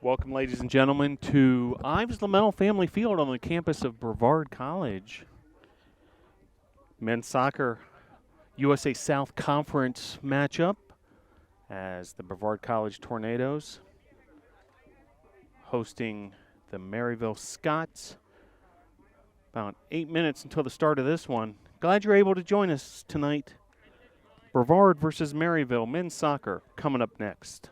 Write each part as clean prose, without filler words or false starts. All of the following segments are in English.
Welcome, ladies and gentlemen, to Ives Lamel Family Field on the campus of Brevard College. Men's soccer USA South Conference matchup as the Brevard College Tornadoes hosting the Maryville Scots. About 8 minutes until the start of this one. Glad you're able to join us tonight. Brevard versus Maryville men's soccer coming up next.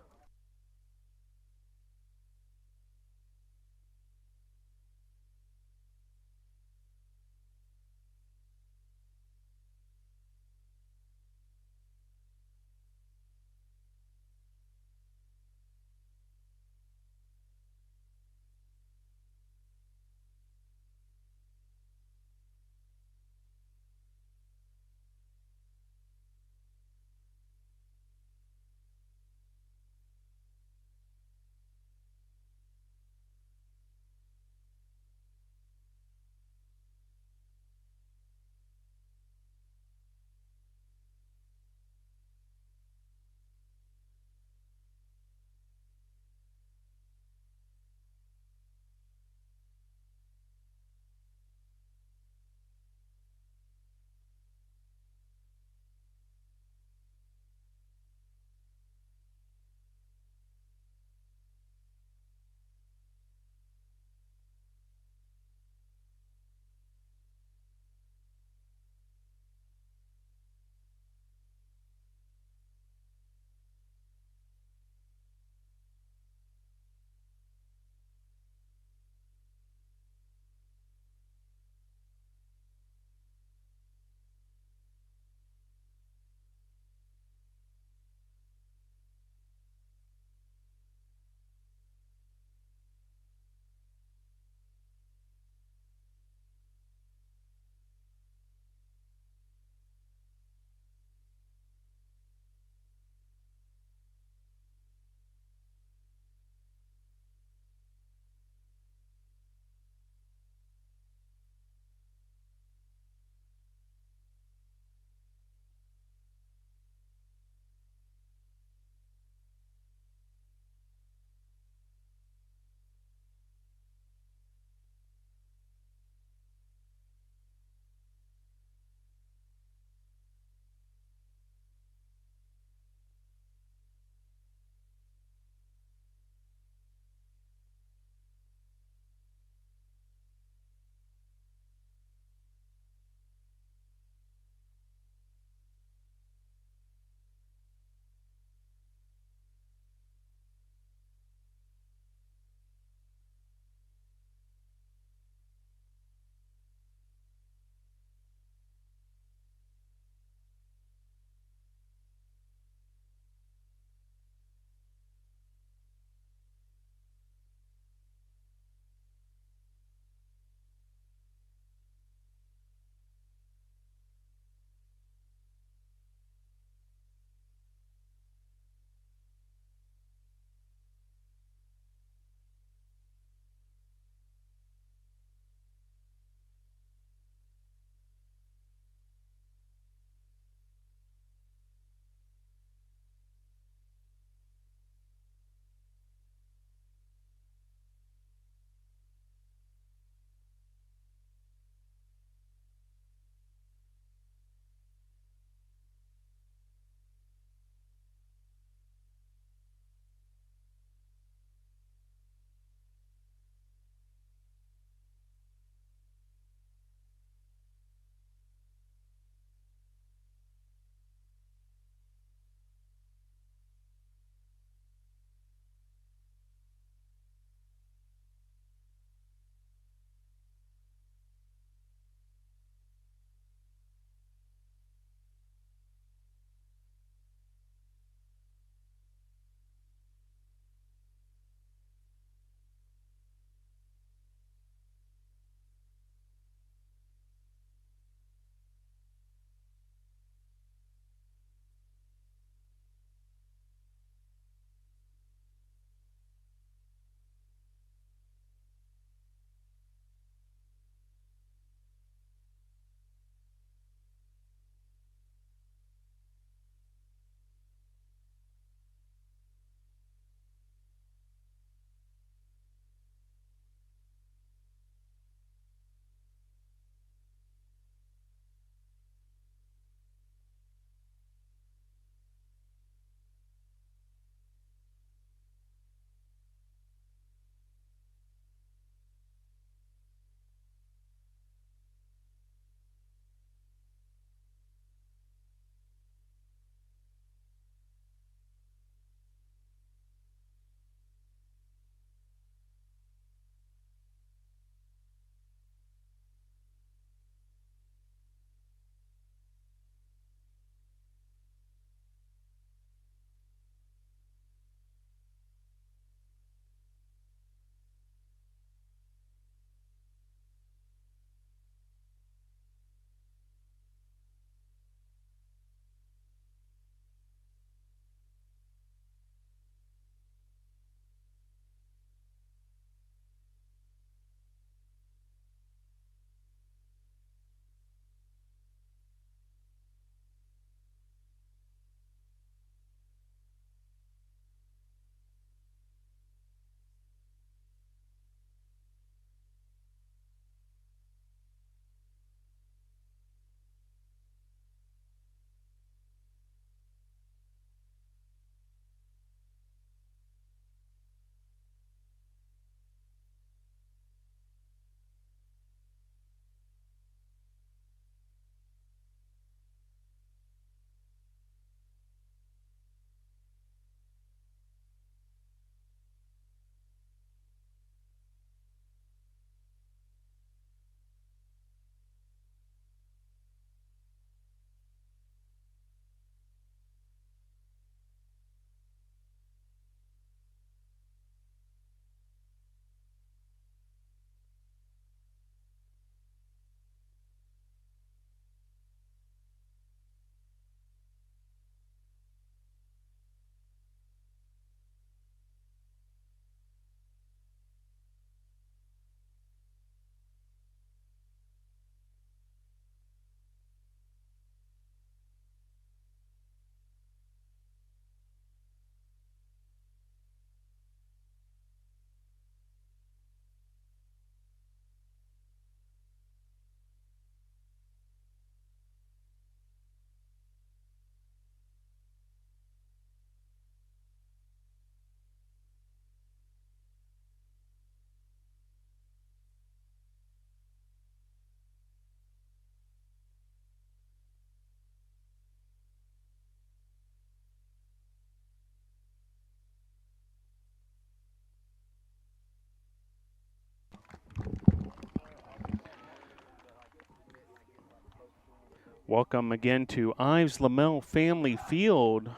Welcome again to Ives Lamel Family Field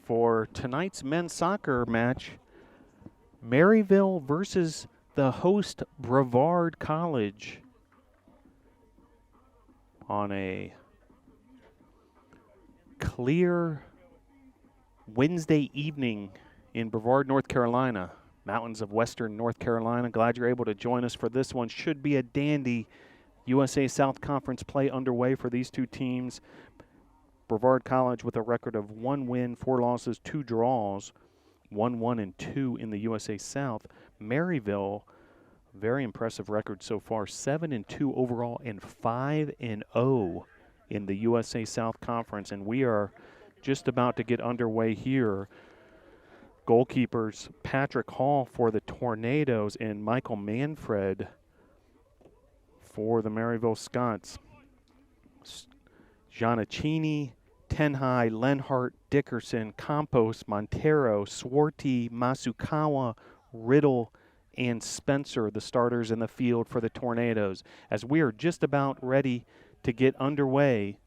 for tonight's men's soccer match. Maryville versus the host Brevard College on a clear Wednesday evening in Brevard, North Carolina. Mountains of western North Carolina. Glad you're able to join us for this one. Should be a dandy USA South Conference play underway for these two teams. Brevard College with a record of 1 win, 4 losses, 2 draws, 1-1-2 in the USA South. Maryville, very impressive record so far, 7-2 overall and 5-0 in the USA South Conference. And we are just about to get underway here. Goalkeepers Patrick Hall for the Tornadoes and Michael Manfred for the Maryville Scots. Giannichini, Tenhai, Lenhart, Dickerson, Campos, Montero, Swarty, Masukawa, Riddle, and Spencer, the starters in the field for the Tornadoes. As we are just about ready to get underway,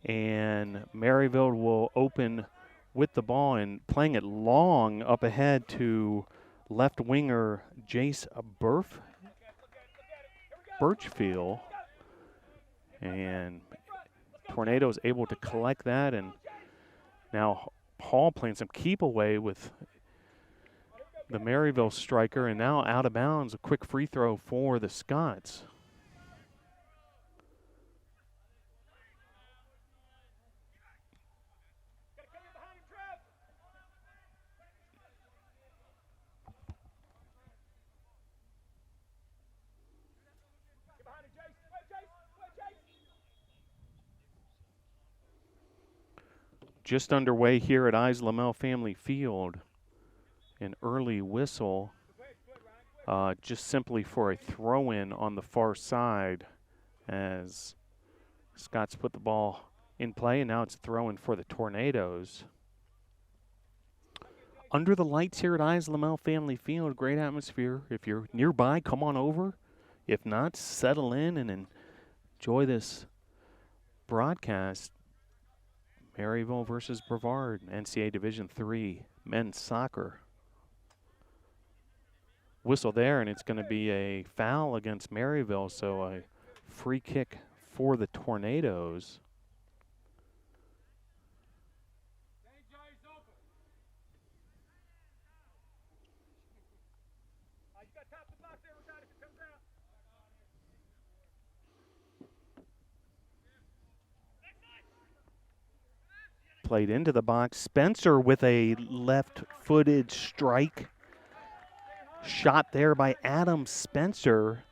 and Maryville will open with the ball and playing it long up ahead to left winger Jace Birchfield. And Tornadoes able to collect that, and now Hall playing some keep away with the Maryville striker, and now out of bounds, a quick free throw for the Scots. Just underway here at Ives Lamel Family Field. An early whistle, just simply for a throw-in on the far side as Scots put the ball in play, and now it's a throw-in for the Tornadoes. Under the lights here at Ives Lamel Family Field, great atmosphere. If you're nearby, come on over. If not, settle in and enjoy this broadcast. Maryville versus Brevard, NCAA Division III men's soccer. Whistle there, and it's going to be a foul against Maryville, so a free kick for the Tornadoes. Played into the box. Spencer with a left-footed strike. Shot there by Adam Spencer.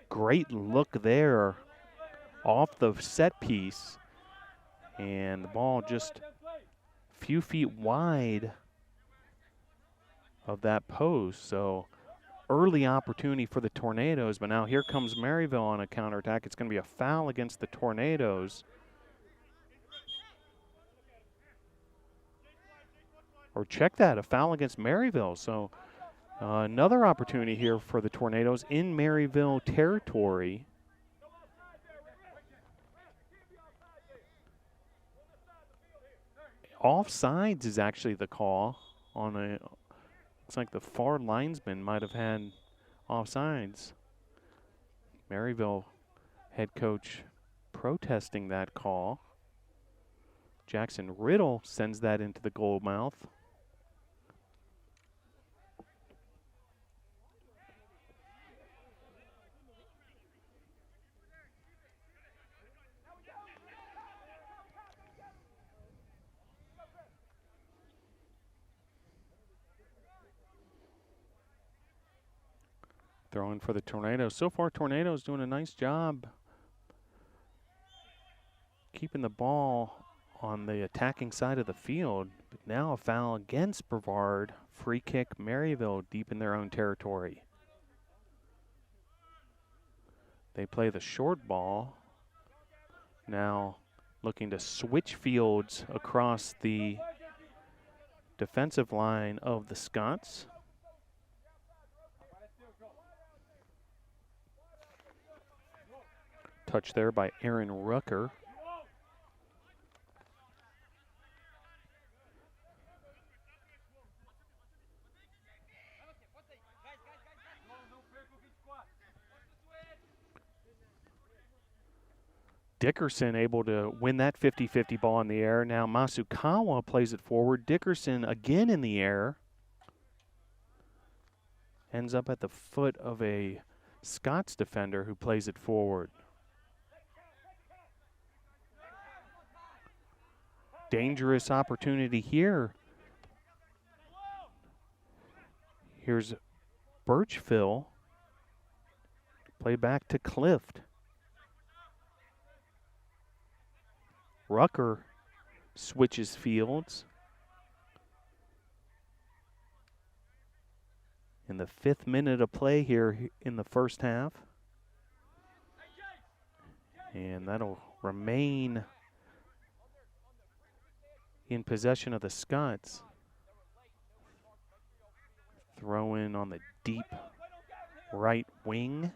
Great look there off the set piece. And the ball just a few feet wide of that post. So early opportunity for the Tornadoes, but now here comes Maryville on a counterattack. It's going to be a foul against the Tornadoes. Or check that, a foul against Maryville. So another opportunity here for the Tornadoes in Maryville territory. Offsides is actually the call on a, looks like the far linesman might have had offsides. Maryville head coach protesting that call. Jackson Riddle sends that into the goal mouth. Throwing for the Tornadoes. So far, Tornadoes doing a nice job keeping the ball on the attacking side of the field. But now a foul against Brevard. Free kick, Maryville deep in their own territory. They play the short ball. Now looking to switch fields across the defensive line of the Scots. Touch there by Aaron Rucker. Dickerson able to win that 50-50 ball in the air. Now Masukawa plays it forward. Dickerson again in the air. Ends up at the foot of a Scots defender who plays it forward. Dangerous opportunity here. Here's Birchville. Play back to Clift. Rucker switches fields. In the 5th minute of play here in the first half. And that'll remain in possession of the Scots. Throw in on the deep right wing.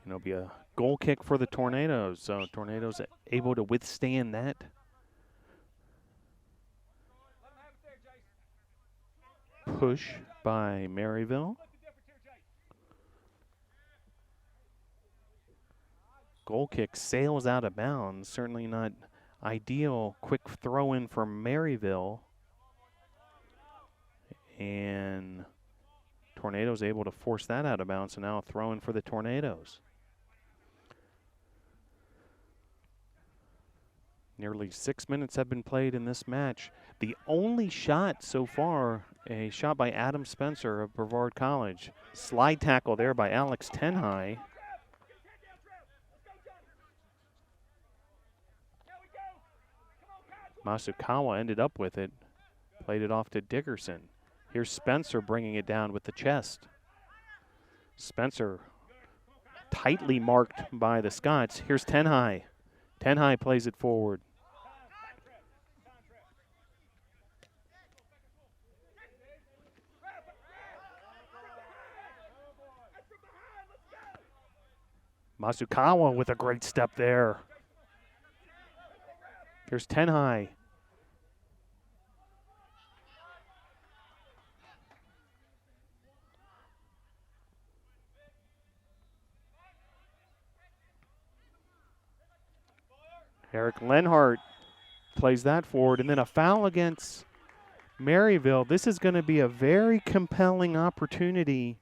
And it'll be a goal kick for the Tornadoes. So Tornadoes able to withstand that. Push by Maryville. Goal kick sails out of bounds. Certainly not ideal. Quick throw in for Maryville. And Tornadoes able to force that out of bounds. So now a throw in for the Tornadoes. Nearly 6 minutes have been played in this match. The only shot so far, a shot by Adam Spencer of Brevard College. Slide tackle there by Alex Tenhigh. Masukawa ended up with it. Played it off to Dickerson. Here's Spencer bringing it down with the chest. Spencer tightly marked by the Scots. Here's Tenhigh. Tenhigh plays it forward. Masukawa with a great step there. Here's Tenhigh. Eric Lenhart plays that forward, and then a foul against Maryville. This is going to be a very compelling opportunity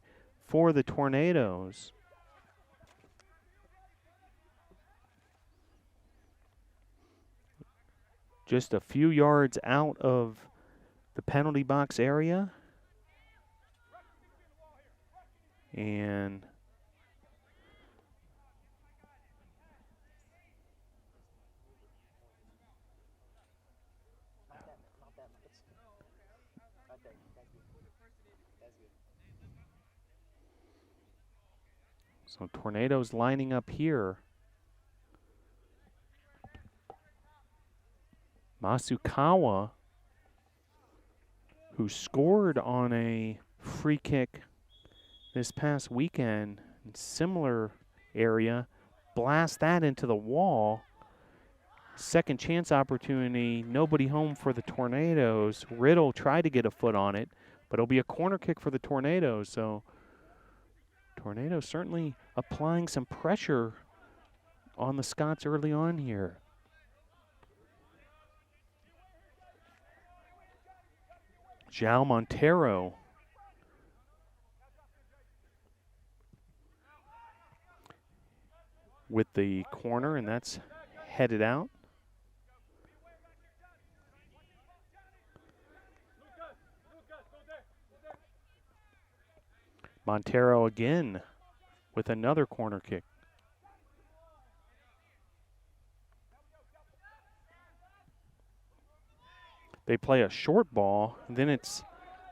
for the Tornadoes. Just a few yards out of the penalty box area. And so Tornadoes lining up here. Masukawa, who scored on a free kick this past weekend in similar area, blast that into the wall. Second chance opportunity, nobody home for the Tornadoes. Riddle tried to get a foot on it, but it'll be a corner kick for the Tornadoes. So Tornadoes certainly applying some pressure on the Scots early on here. João Montero with the corner, and that's headed out. Montero again with another corner kick. They play a short ball, and then it's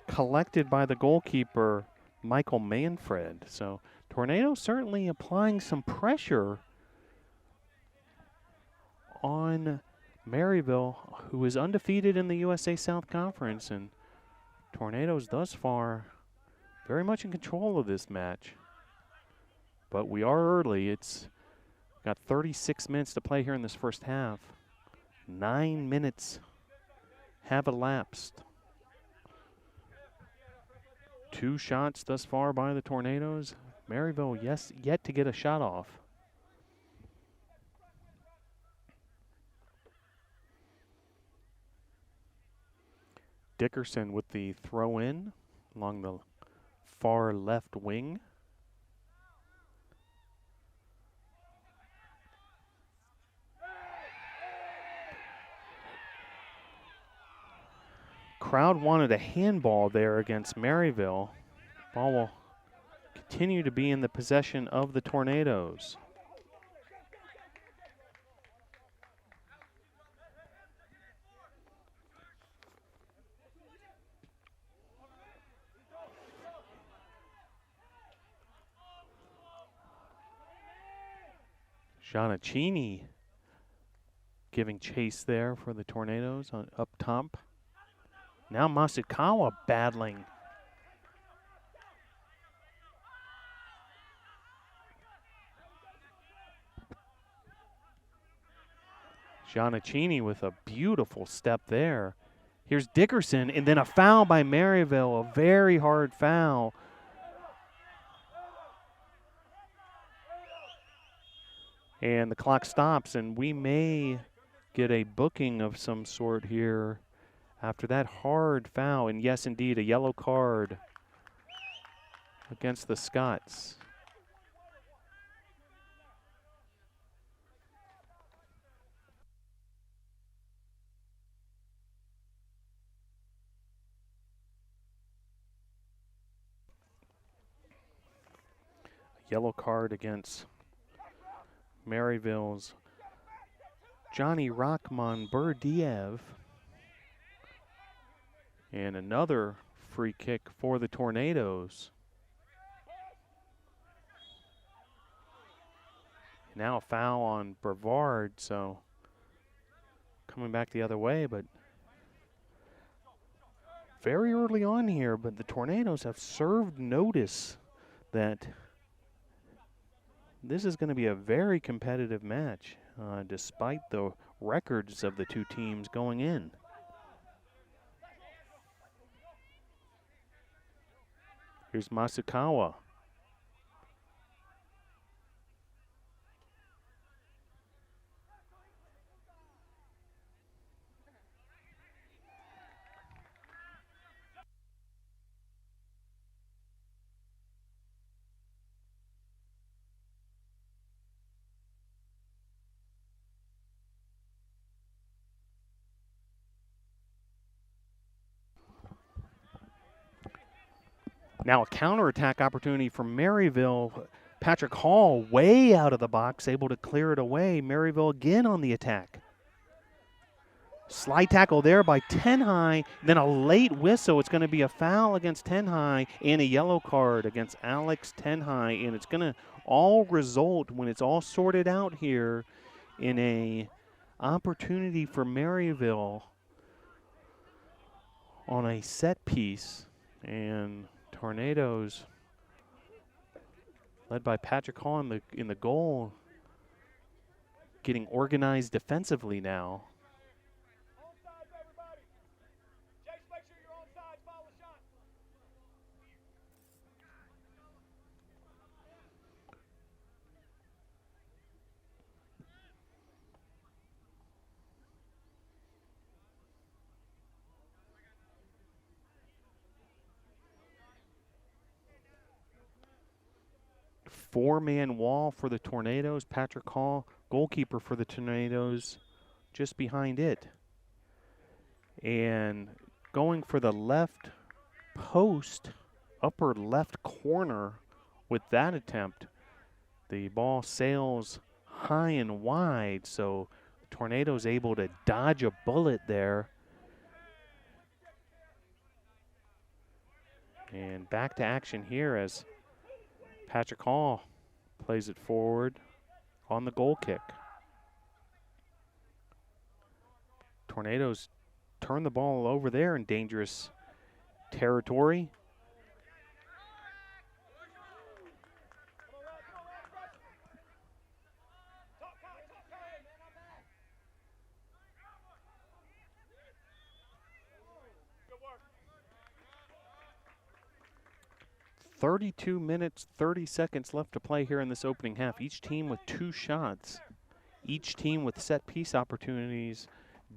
collected by the goalkeeper, Michael Manfred. So Tornado certainly applying some pressure on Maryville, who is undefeated in the USA South Conference and Tornadoes thus far very much in control of this match. But we are early. It's got 36 minutes to play here in this first half. 9 minutes have elapsed. 2 shots thus far by the Tornadoes. Maryville, yes, yet to get a shot off. Dickerson with the throw in along the far left wing. Crowd wanted a handball there against Maryville. Ball will continue to be in the possession of the Tornadoes. Giannaccini giving chase there for the Tornadoes up top. Now Masukawa battling. Giannaccini with a beautiful step there. Here's Dickerson, and then a foul by Maryville, a very hard foul. And the clock stops, and we may get a booking of some sort here after that hard foul. And yes, indeed, a yellow card against the Scots. Yellow card against Maryville's Johnny Rockman Burdiev. And another free kick for the Tornadoes. Now a foul on Brevard, so coming back the other way, but very early on here, but the Tornadoes have served notice that this is going to be a very competitive match, despite the records of the two teams going in. Here's Masukawa. Now a counterattack opportunity for Maryville. Patrick Hall way out of the box, able to clear it away. Maryville again on the attack. Slide tackle there by Tenhigh, then a late whistle. It's going to be a foul against Tenhigh and a yellow card against Alex Tenhigh, and it's going to all result, when it's all sorted out here, in a opportunity for Maryville on a set piece. And Tornadoes, led by Patrick Hall in the goal, getting organized defensively now. Four-man wall for the Tornadoes. Patrick Hall, goalkeeper for the Tornadoes, just behind it. And going for the left post, upper left corner with that attempt. The ball sails high and wide, so the Tornadoes able to dodge a bullet there. And back to action here as Patrick Hall plays it forward on the goal kick. Tornadoes turn the ball over there in dangerous territory. .32 minutes, 30 seconds left to play here in this opening half. Each team with 2 shots. Each team with set piece opportunities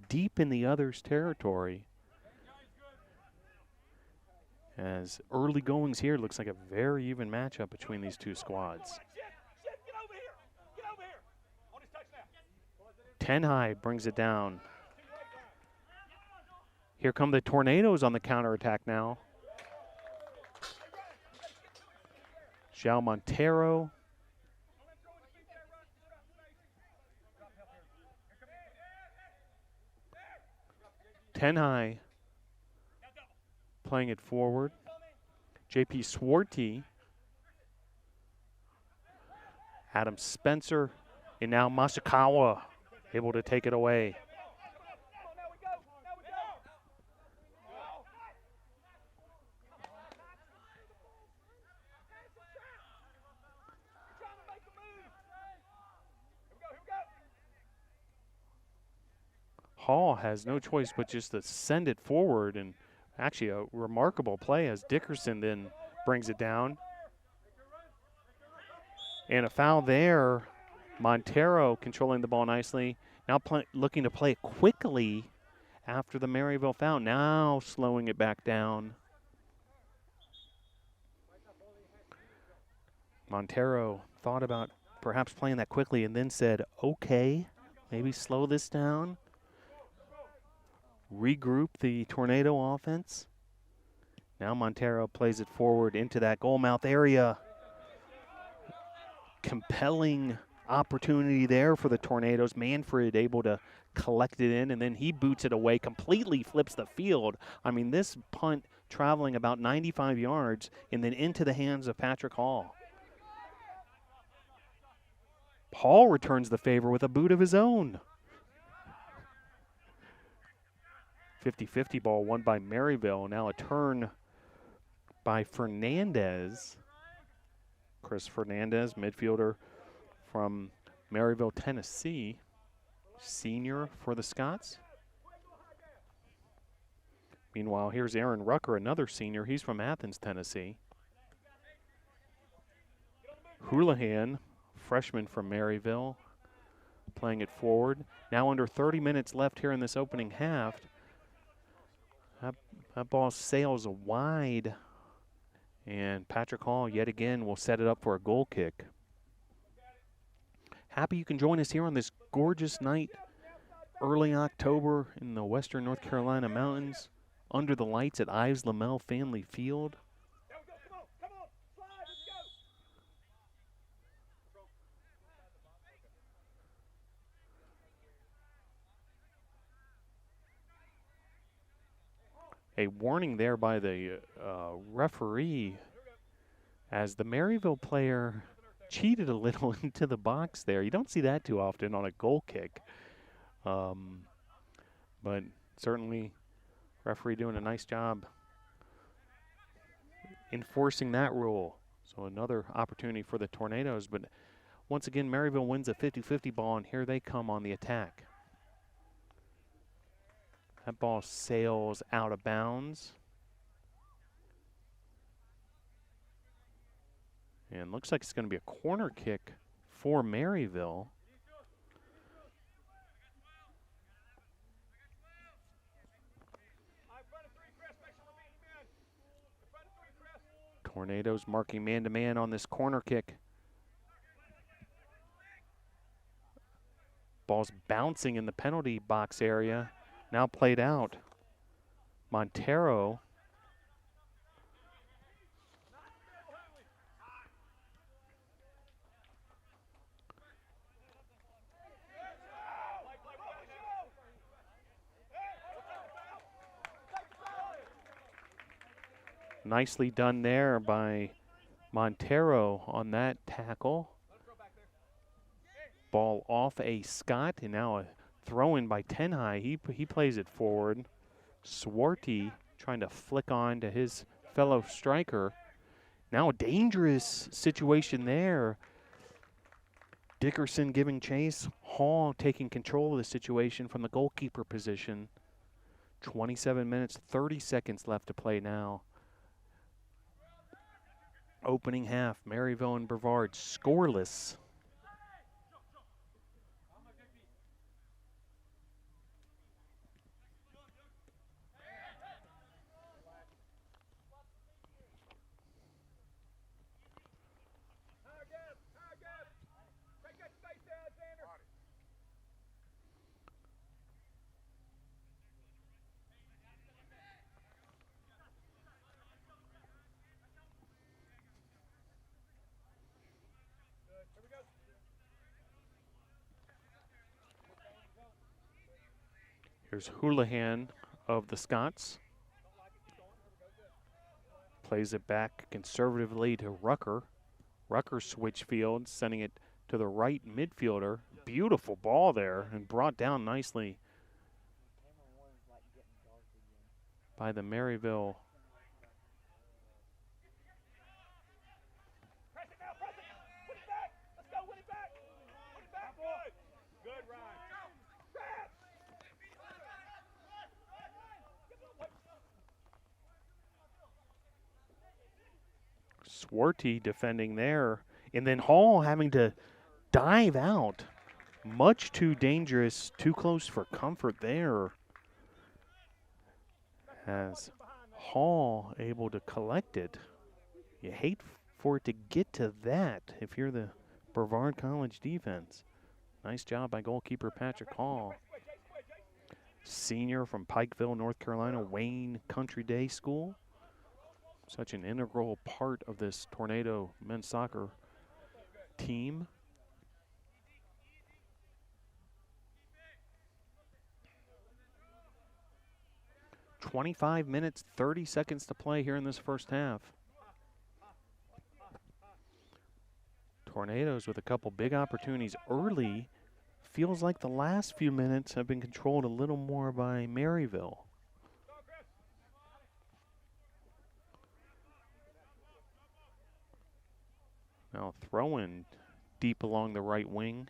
deep in the other's territory. As early goings here, looks like a very even matchup between these two squads. Tenhai brings it down. Here come the Tornadoes on the counterattack now. João Montero. Tenhai playing it forward. JP Swarty. Adam Spencer. And now Masakawa able to take it away. Hall has no choice but just to send it forward, and actually a remarkable play as Dickerson then brings it down. And a foul there. Montero controlling the ball nicely. Now looking to play it quickly after the Maryville foul. Now slowing it back down. Montero thought about perhaps playing that quickly and then said, okay, maybe slow this down. Regroup the Tornado offense. Now Montero plays it forward into that goal mouth area. Compelling opportunity there for the Tornadoes. Manfred able to collect it in, and then he boots it away, completely flips the field. I mean, this punt traveling about 95 yards and then into the hands of Patrick Hall. Hall returns the favor with a boot of his own. 50-50 ball won by Maryville. Now a turn by Fernandez. Chris Fernandez, midfielder from Maryville, Tennessee. Senior for the Scots. Meanwhile, here's Aaron Rucker, another senior. He's from Athens, Tennessee. Houlihan, freshman from Maryville, playing it forward. Now under 30 minutes left here in this opening half. That ball sails wide, and Patrick Hall yet again will set it up for a goal kick. Happy you can join us here on this gorgeous night, early October in the western North Carolina mountains, under the lights at Ives Lamel Family Field. A warning there by the referee as the Maryville player cheated a little into the box there. You don't see that too often on a goal kick. But certainly referee doing a nice job enforcing that rule. So another opportunity for the Tornadoes. But once again, Maryville wins a 50-50 ball, and here they come on the attack. That ball sails out of bounds. And looks like it's going to be a corner kick for Maryville. Tornadoes marking man-to-man on this corner kick. Ball's bouncing in the penalty box area. Now played out. Montero. Nicely done there by Montero on that tackle. Ball off a Scott, and now a throw in by Tenhai. He plays it forward. Swarty trying to flick on to his fellow striker. Now a dangerous situation there. Dickerson giving chase. Hall taking control of the situation from the goalkeeper position. 27 minutes, 30 seconds left to play now. Opening half, Maryville and Brevard scoreless. Here's Houlihan of the Scots. Plays it back conservatively to Rucker. Rucker switch field, sending it to the right midfielder. Beautiful ball there and brought down nicely by the Maryville. Swarty defending there, and then Hall having to dive out. Much too dangerous, too close for comfort there. As Hall able to collect it. You hate for it to get to that if you're the Brevard College defense. Nice job by goalkeeper Patrick Hall. Senior from Pikeville, North Carolina, Wayne Country Day School. Such an integral part of this Tornado men's soccer team. .25 minutes, 30 seconds to play here in this first half. Tornadoes with a couple big opportunities early. Feels like the last few minutes have been controlled a little more by Maryville. Now throwing deep along the right wing.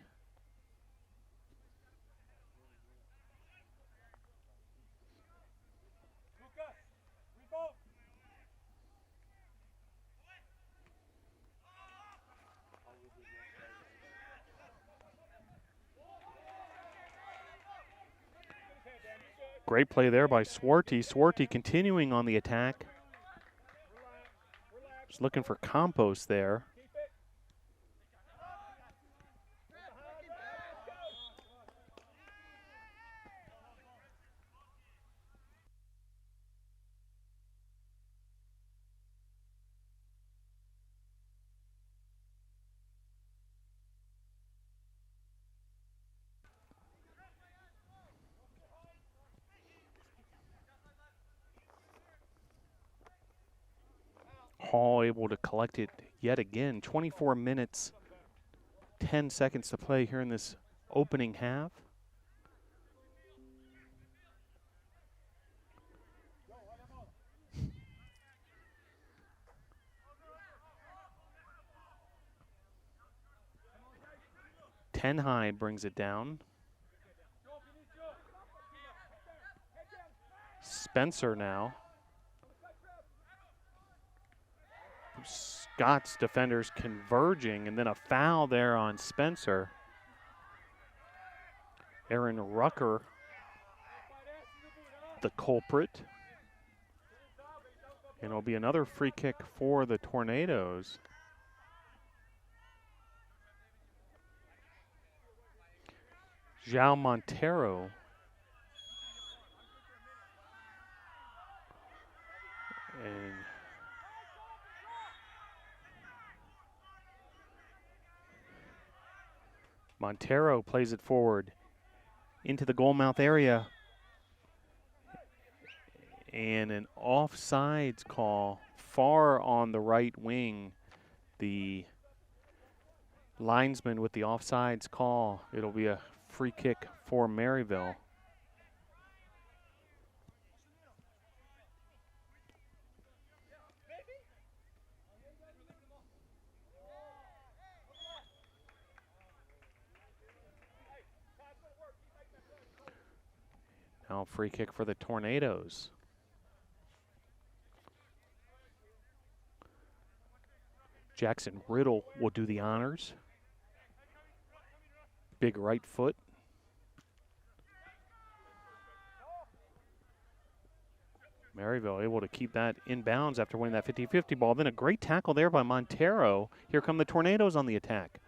Great play there by Swarty. Swarty continuing on the attack. Just looking for Compost there. Hall able to collect it yet again. 24 minutes, 10 seconds to play here in this opening half. Tenhigh brings it down. Spencer now. Scott's defenders converging, and then a foul there on Spencer. Aaron Rucker, the culprit. And it'll be another free kick for the Tornadoes. João Montero. And Montero plays it forward into the goal mouth area. And an offsides call far on the right wing. The linesman with the offsides call. It'll be a free kick for Maryville. Now free kick for the Tornadoes. Jackson Riddle will do the honors. Big right foot. Maryville able to keep that in bounds after winning that 50-50 ball. Then a great tackle there by Montero. Here come the Tornadoes on the attack.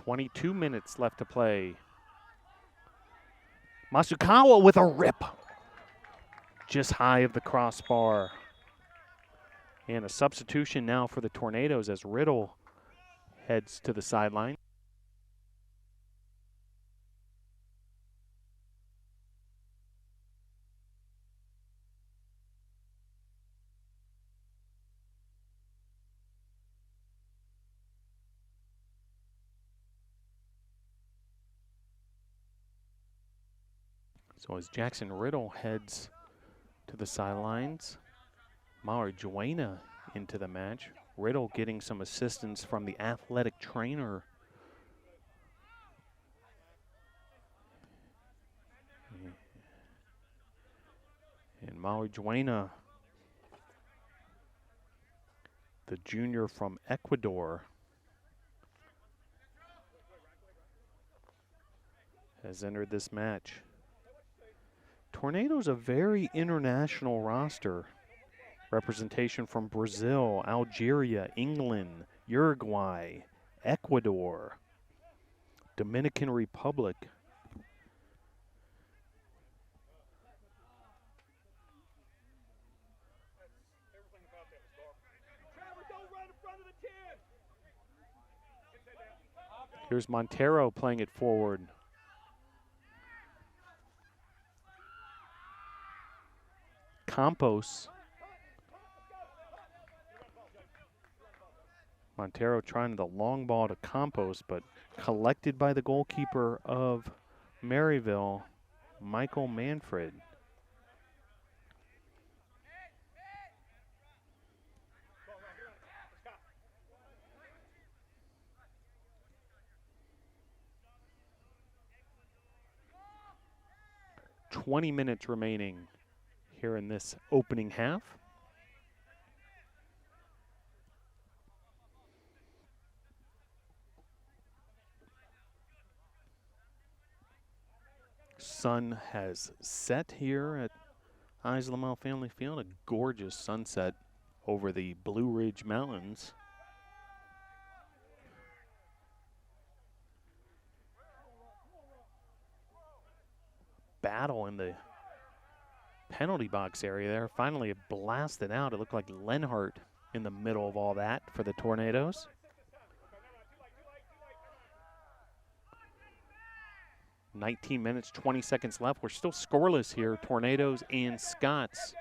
.22 minutes left to play. Masukawa with a rip. Just high of the crossbar. And a substitution now for the Tornadoes as Riddle heads to the sideline. So as Jackson Riddle heads to the sidelines, Marijuana into the match. Riddle getting some assistance from the athletic trainer. And Marijuana, the junior from Ecuador, has entered this match. Tornadoes a very international roster. Representation from Brazil, Algeria, England, Uruguay, Ecuador, Dominican Republic. Here's Montero playing it forward. Campos. Montero trying the long ball to Campos, but collected by the goalkeeper of Maryville, Michael Manfred. .20 minutes remaining here in this opening half. Sun has set here at Lamel Family Field. A gorgeous sunset over the Blue Ridge Mountains. Battle in the penalty box area there. Finally it blasted out. It looked like Lenhart in the middle of all that for the Tornadoes. .19 minutes, 20 seconds left. We're still scoreless here, Tornadoes and Scots.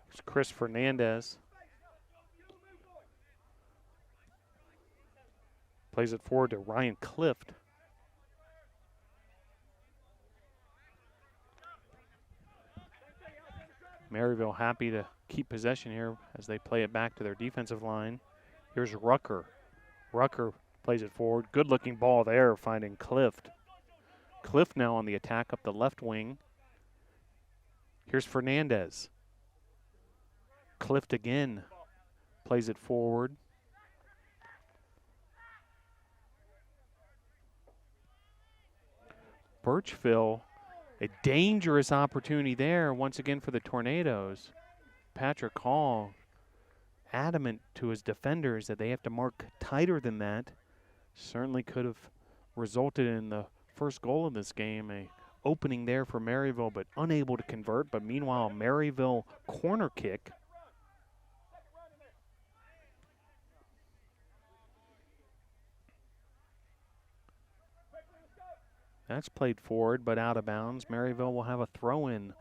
Here's Chris Fernandez. Plays it forward to Ryan Clift. Maryville happy to keep possession here as they play it back to their defensive line. Here's Rucker. Rucker plays it forward. Good looking ball there, finding Clift. Clift now on the attack up the left wing. Here's Fernandez. Clift again. Plays it forward. Birchville, a dangerous opportunity there once again for the Tornadoes. Patrick Hall adamant to his defenders that they have to mark tighter than that. Certainly could have resulted in the first goal of this game. A opening there for Maryville, but unable to convert. But meanwhile, Maryville corner kick. That's played forward, but out of bounds. Maryville will have a throw-in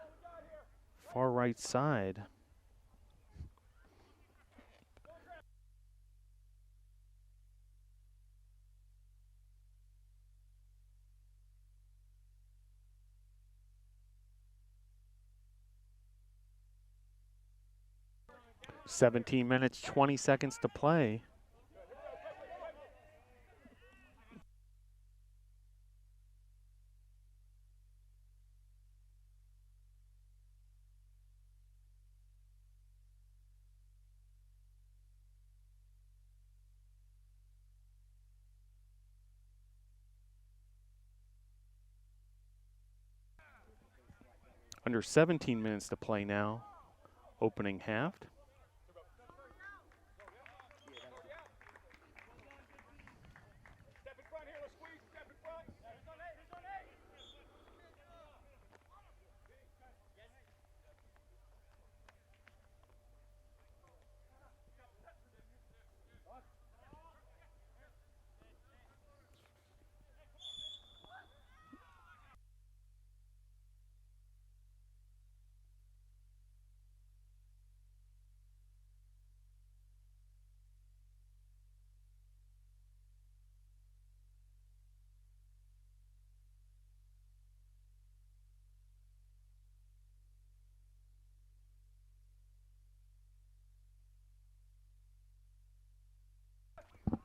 far right side. 17 minutes, 20 seconds to play. Under 17 minutes to play now, opening half.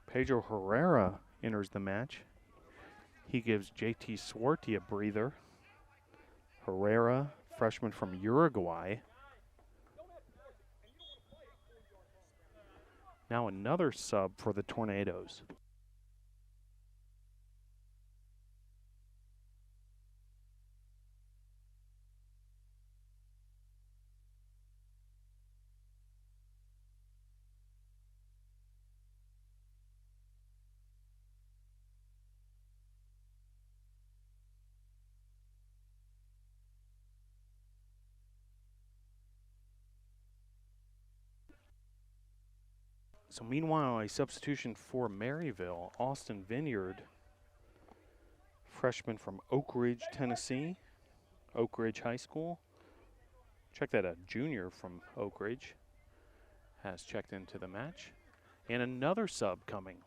Pedro Herrera enters the match. He gives JT Swarty a breather. Herrera, freshman from Uruguay. Now another sub for the Tornadoes. So meanwhile, a substitution for Maryville, Austin Vineyard, freshman from Oak Ridge, Tennessee, Oak Ridge High School. Check that out, junior from Oak Ridge has checked into the match. And another sub coming.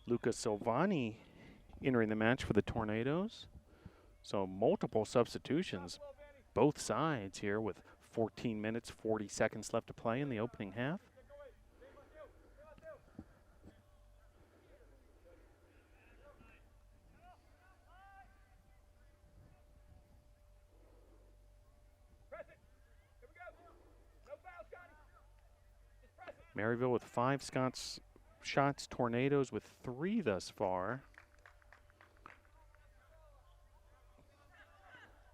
Luca Silvani entering the match for the Tornadoes. So multiple substitutions, both sides here with 14 minutes, 40 seconds left to play in the opening half. Maryville with 5 shots, Tornadoes with 3 thus far.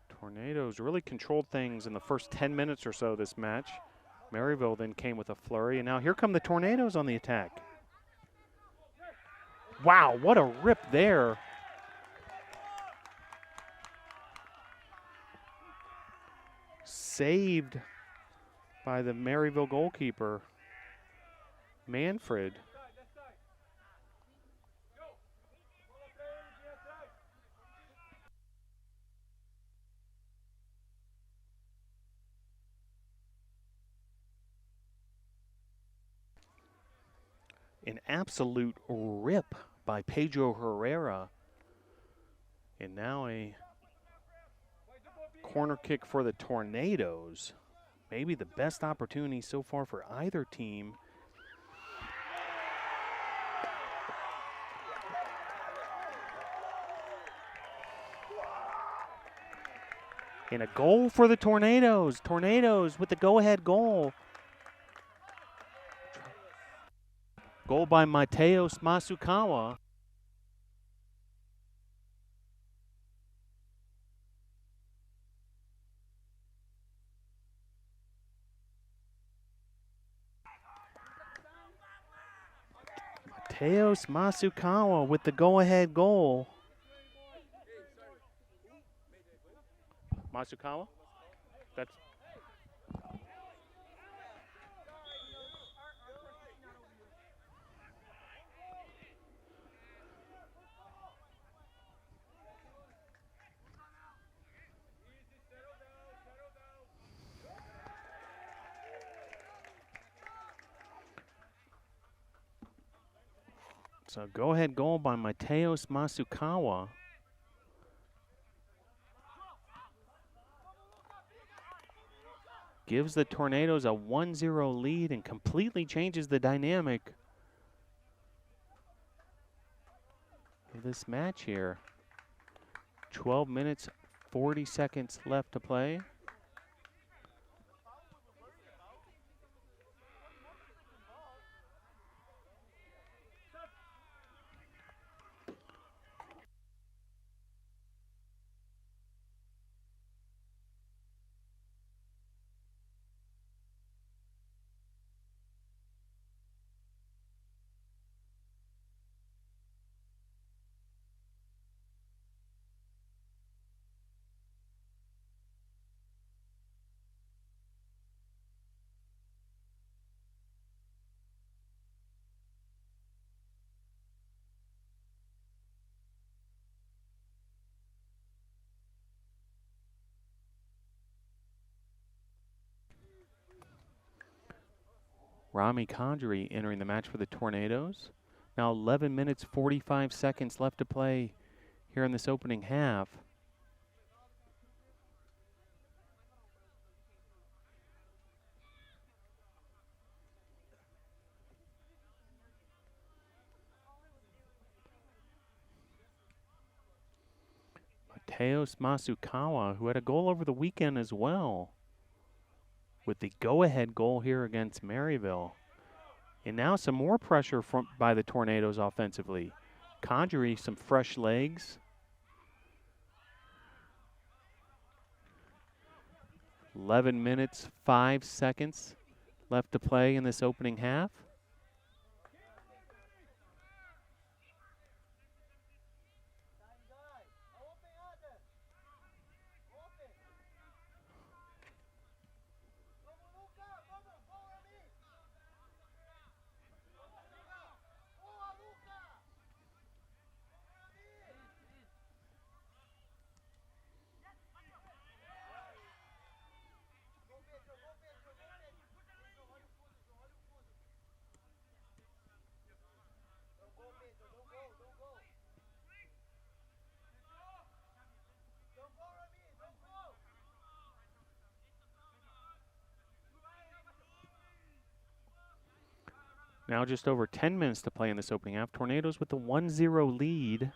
Tornadoes really controlled things in the first 10 minutes or so of this match. Maryville then came with a flurry, and now here come the Tornadoes on the attack. Wow, what a rip there. Saved by the Maryville goalkeeper, Manfred. An absolute rip by Pedro Herrera. And now a corner kick for the Tornadoes. Maybe the best opportunity so far for either team. And a goal for the Tornadoes. Tornadoes with the go-ahead goal. Goal by Mateos Masukawa. Mateos Masukawa with the go-ahead goal. Masukawa? That's So go-ahead goal by Mateus Masukawa. Gives the Tornadoes a 1-0 lead and completely changes the dynamic of this match here. 12 minutes, 40 seconds left to play. Rami Kandri entering the match for the Tornadoes. Now 11 minutes, 45 seconds left to play here in this opening half. Mateus Masukawa, who had a goal over the weekend as well, with the go-ahead goal here against Maryville. And now some more pressure by the Tornadoes offensively. Conjury, some fresh legs. 11 minutes, 5 seconds left to play in this opening half. Now just over 10 minutes to play in this opening half. Tornadoes with the 1-0 lead.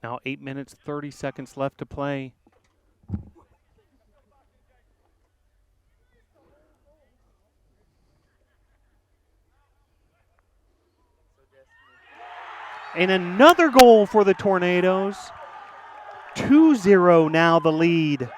Now 8 minutes, 30 seconds left to play. And another goal for the Tornadoes. 2-0 now the lead.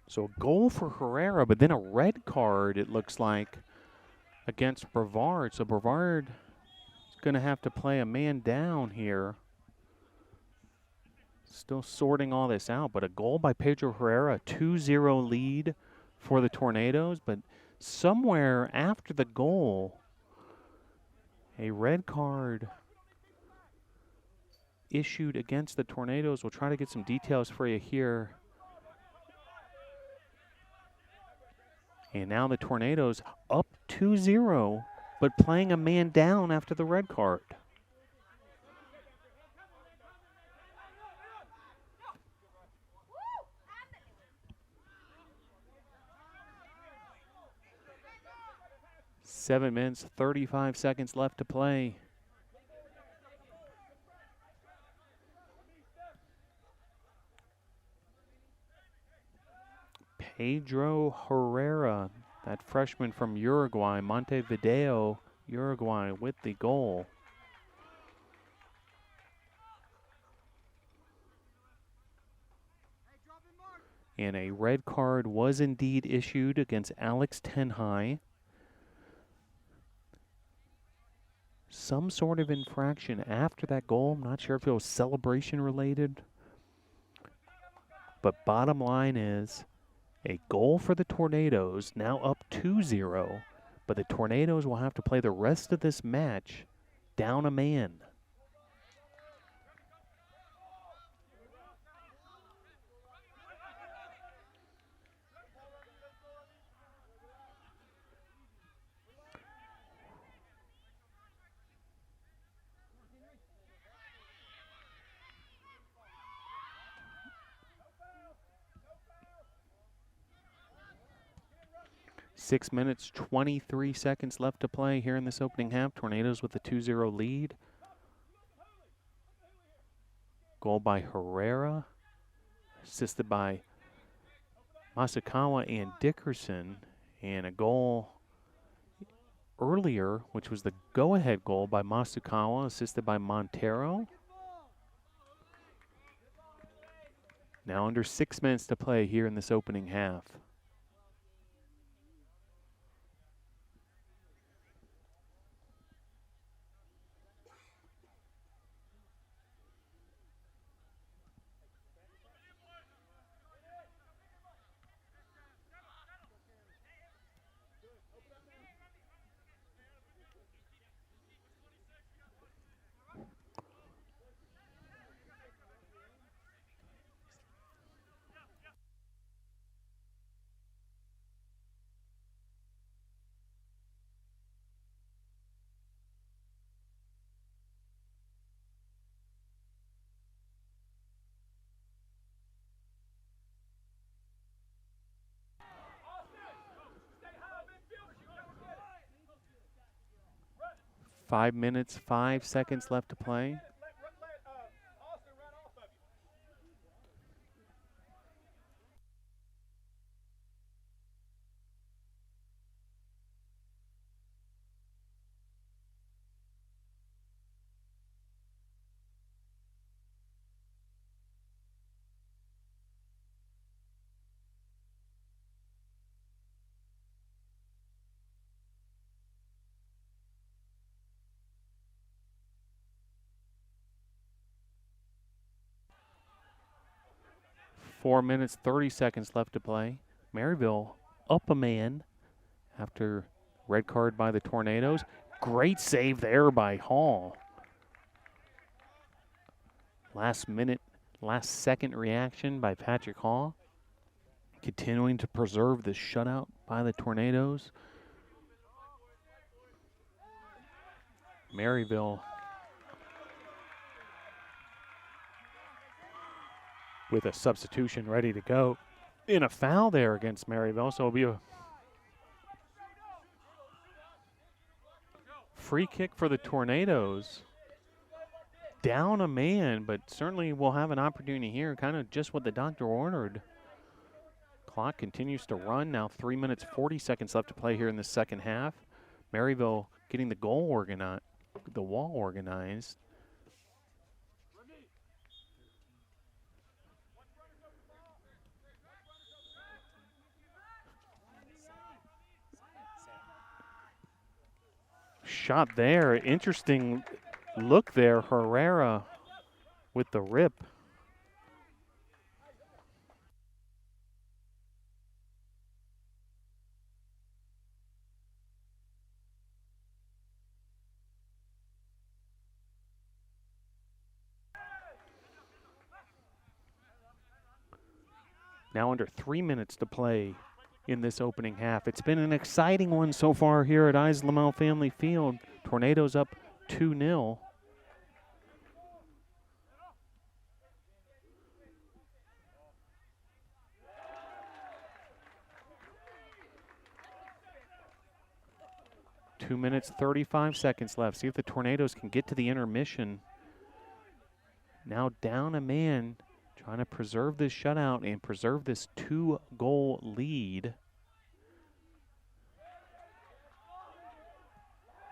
So a goal for Herrera, but then a red card, it looks like, against Brevard. So Brevard is going to have to play a man down here. Still sorting all this out, but a goal by Pedro Herrera, a 2-0 lead for the Tornadoes. But somewhere after the goal, a red card issued against the Tornadoes. We'll try to get some details for you here. And now the Tornadoes up 2-0, but playing a man down after the red card. Seven minutes, 35 seconds left to play. Pedro Herrera, that freshman from Uruguay, Montevideo, Uruguay, with the goal. And a red card was indeed issued against Alex Tenhai. Some sort of infraction after that goal. I'm not sure if it was celebration related. But bottom line is a goal for the Tornadoes, now up 2-0. But the Tornadoes will have to play the rest of this match down a man. Six minutes, 23 seconds left to play here in this opening half. Tornadoes with a 2-0 lead. Goal by Herrera, assisted by Masukawa and Dickerson. And a goal earlier, which was the go-ahead goal by Masukawa, assisted by Montero. Now under 6 minutes to play here in this opening half. Five minutes, 5 seconds left to play. Four minutes, 30 seconds left to play. Maryville up a man after red card by the Tornadoes. Great save there by Hall. Last minute, last second reaction by Patrick Hall. Continuing to preserve the shutout by the Tornadoes. Maryville with a substitution ready to go. In a foul there against Maryville, so it'll be a free kick for the Tornadoes. Down a man, but certainly we'll have an opportunity here, kind of just what the doctor ordered. Clock continues to run, now 3 minutes, 40 seconds left to play here in the second half. Maryville getting the goal organized, the wall organized. Shot there. Interesting look there. Herrera with the rip. Now under 3 minutes to play in this opening half. It's been an exciting one so far here at Ives Lamel Family Field. Tornadoes up 2-0. Two minutes, 35 seconds left. See if the Tornadoes can get to the intermission. Now down a man, trying to preserve this shutout and preserve this 2-goal lead.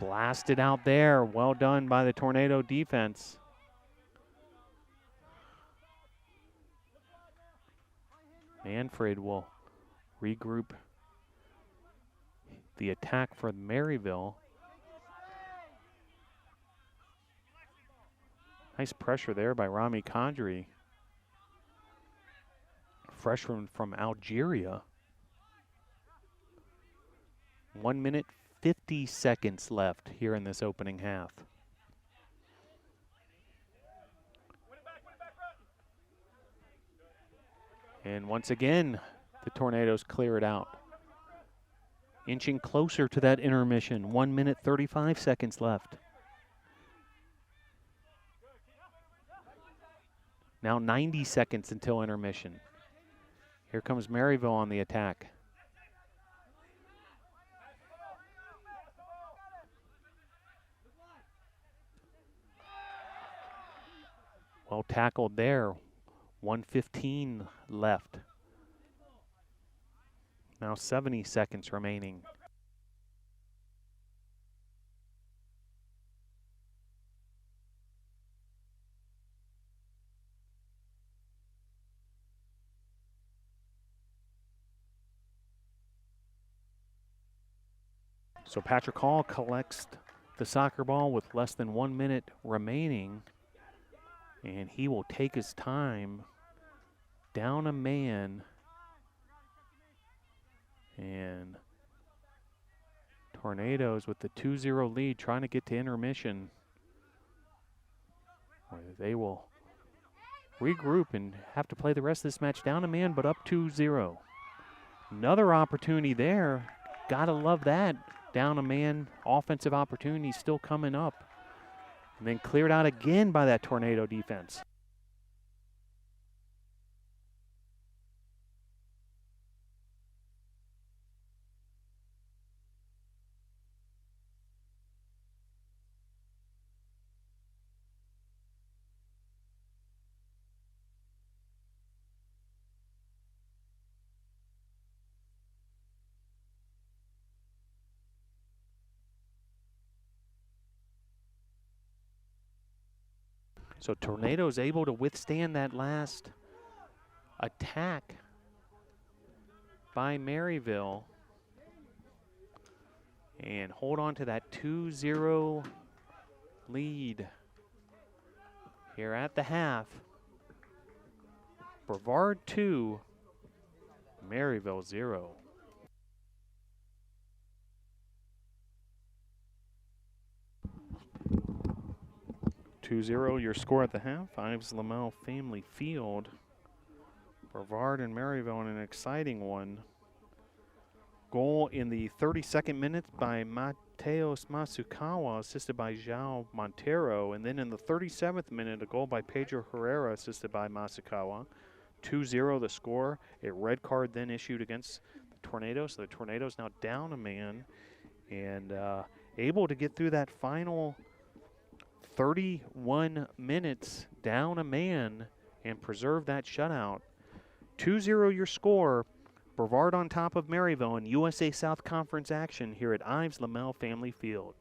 Blasted out there. Well done by the Tornado defense. Manfred will regroup the attack for Maryville. Nice pressure there by Rami Kadri. Freshman from Algeria. 1 minute, 50 seconds left here in this opening half. And once again, the Tornadoes clear it out. Inching closer to that intermission. 1 minute, 35 seconds left. Now 90 seconds until intermission. Here comes Maryville on the attack. Well tackled there. 1:15 left. Now 70 seconds remaining. So Patrick Hall collects the soccer ball with less than 1 minute remaining, and he will take his time, down a man, and Tornadoes with the 2-0 lead trying to get to intermission, where they will regroup and have to play the rest of this match down a man, but up 2-0. Another opportunity there. Gotta love that. Down a man, offensive opportunity still coming up. And then cleared out again by that Tornado defense. So Tornado's able to withstand that last attack by Maryville and hold on to that 2-0 lead here at the half. Brevard 2, Maryville 0. 2-0 your score at the half. Ives Lamel Family Field. Brevard and Maryville in an exciting one. Goal in the 32nd minute by Mateos Masukawa, assisted by João Montero. And then in the 37th minute, a goal by Pedro Herrera, assisted by Masukawa. 2-0 the score. A red card then issued against the Tornadoes. So the Tornadoes now down a man and able to get through that final 31 minutes down a man and preserve that shutout. 2-0 your score. Brevard on top of Maryville in USA South Conference action here at Ives Lamel Family Field.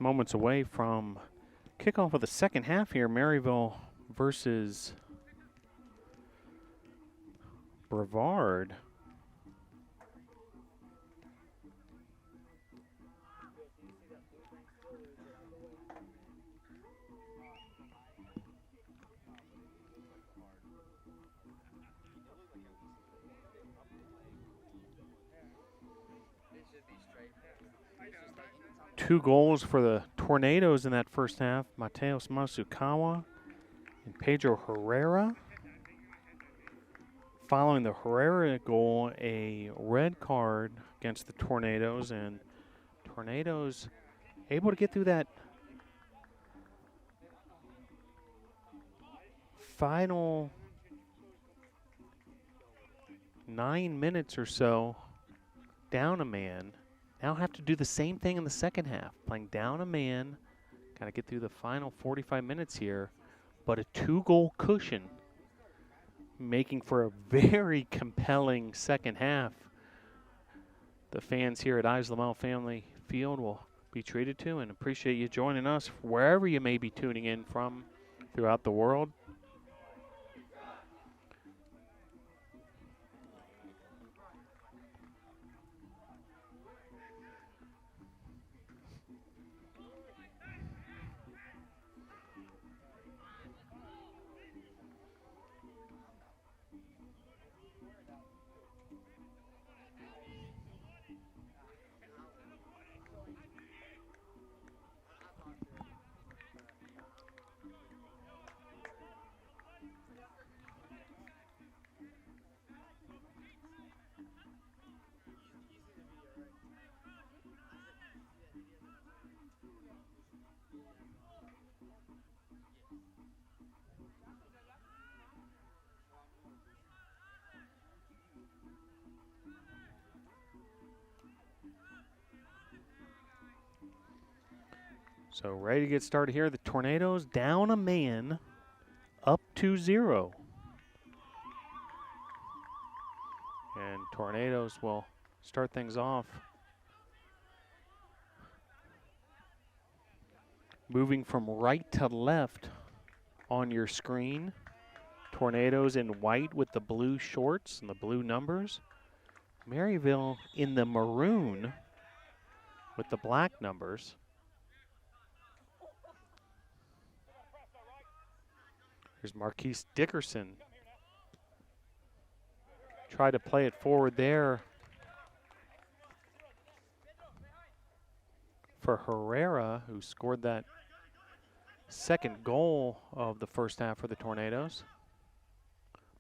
Moments away from kickoff of the second half here. Maryville versus Brevard. Two goals for the Tornadoes in that first half. Mateus Masukawa and Pedro Herrera. Following the Herrera goal, a red card against the Tornadoes, and Tornadoes able to get through that final 9 minutes or so down a man. Now have to do the same thing in the second half, playing down a man. Got to get through the final 45 minutes here, but a 2-goal cushion, making for a very compelling second half. The fans here at Ives Lamel Family Field will be treated to, and appreciate you joining us wherever you may be tuning in from throughout the world. So ready to get started here. The Tornadoes down a man, up 2-0. And Tornadoes will start things off. Moving from right to left on your screen. Tornadoes in white with the blue shorts and the blue numbers. Maryville in the maroon with the black numbers. Here's Marquise Dickerson. Try to play it forward there for Herrera, who scored that second goal of the first half for the Tornadoes.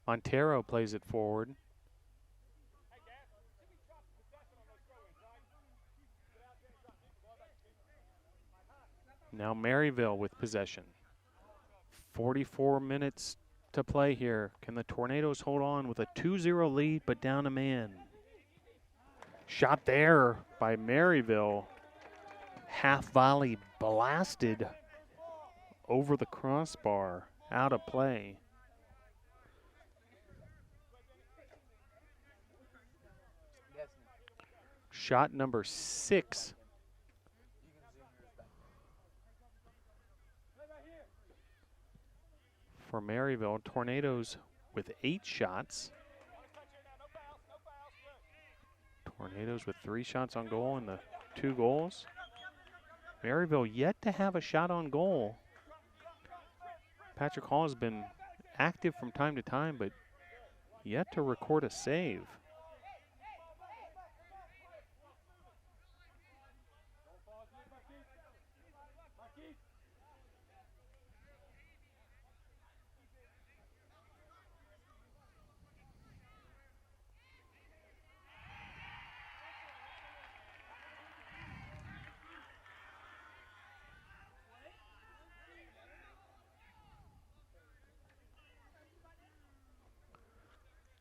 Montero plays it forward. Now Maryville with possession. 44 minutes to play here. Can the Tornadoes hold on with a 2-0 lead, but down a man? Shot there by Maryville. Half volley blasted over the crossbar, out of play. Shot number 6. For Maryville. Tornadoes with 8 shots. Tornadoes with 3 shots on goal and the 2 goals. Maryville yet to have a shot on goal. Patrick Hall has been active from time to time, but yet to record a save.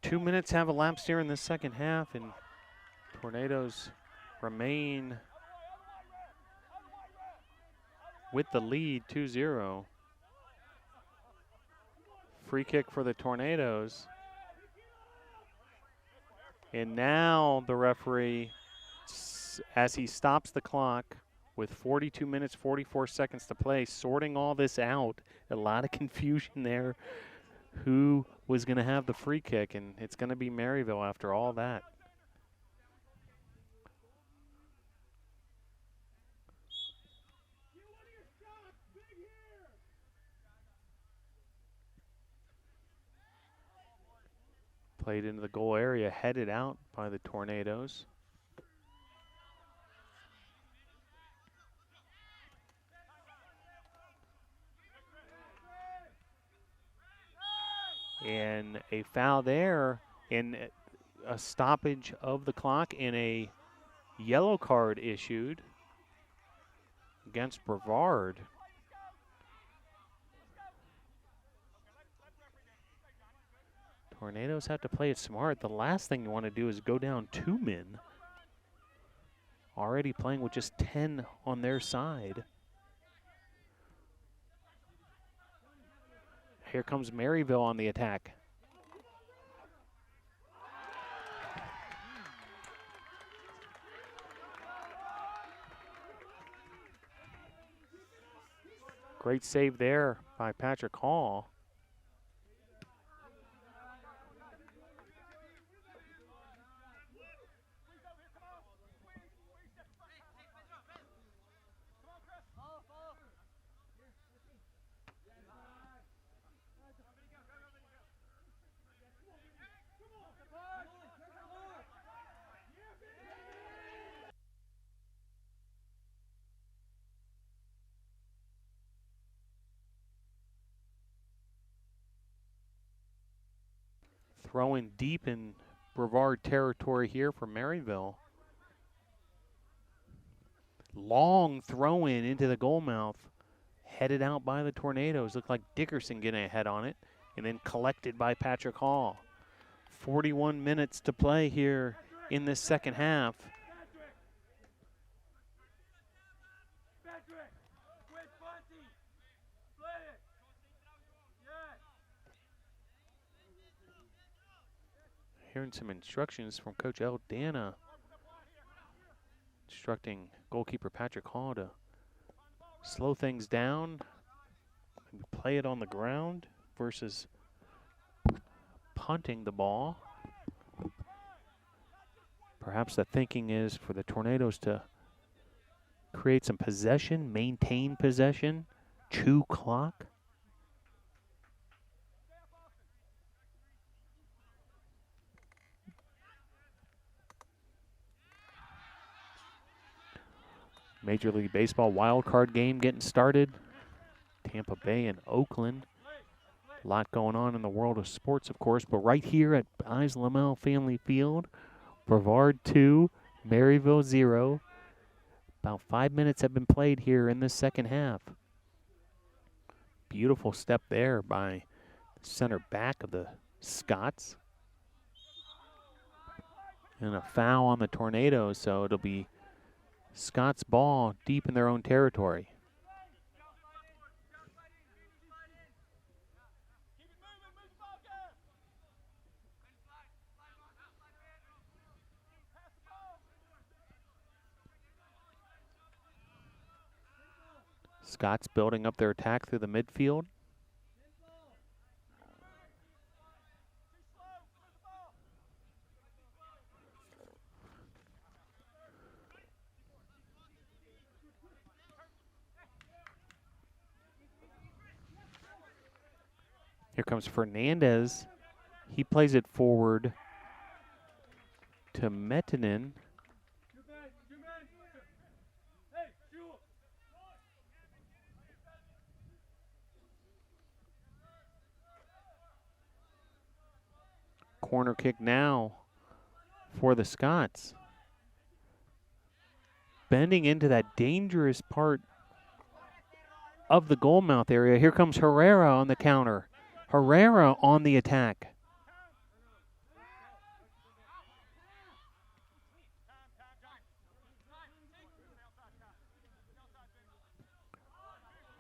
Two minutes have elapsed here in the second half, and Tornadoes remain with the lead 2-0. Free kick for the Tornadoes. And now the referee, as he stops the clock with 42 minutes, 44 seconds to play, sorting all this out. A lot of confusion there. Who was going to have the free kick, and it's going to be Maryville after all that. Played into the goal area, headed out by the Tornadoes. And a foul there, and a stoppage of the clock, and a yellow card issued against Brevard. Tornadoes have to play it smart. The last thing you want to do is go down 2 men. Already playing with just 10 on their side. Here comes Maryville on the attack. Great save there by Patrick Hall. Throwing deep in Brevard territory here for Maryville. Long throw in into the goal mouth. Headed out by the Tornadoes. Looked like Dickerson getting a head on it. And then collected by Patrick Hall. 41 minutes to play here in this second half. Hearing some instructions from Coach El Dana, instructing goalkeeper Patrick Hall to slow things down, play it on the ground versus punting the ball. Perhaps the thinking is for the Tornadoes to create some possession, maintain possession, chew clock. Major League Baseball wild card game getting started. Tampa Bay and Oakland. A lot going on in the world of sports, of course, but right here at Ives Lamel Family Field, Brevard 2, Maryville 0. About 5 minutes have been played here in this second half. Beautiful step there by the center back of the Scots. And a foul on the Tornadoes, so it'll be Scott's ball deep in their own territory. Scott's building up their attack through the midfield. Here comes Fernandez. He plays it forward to Mettinen. Corner kick now for the Scots. Bending into that dangerous part of the goal mouth area. Here comes Herrera on the counter. Herrera on the attack.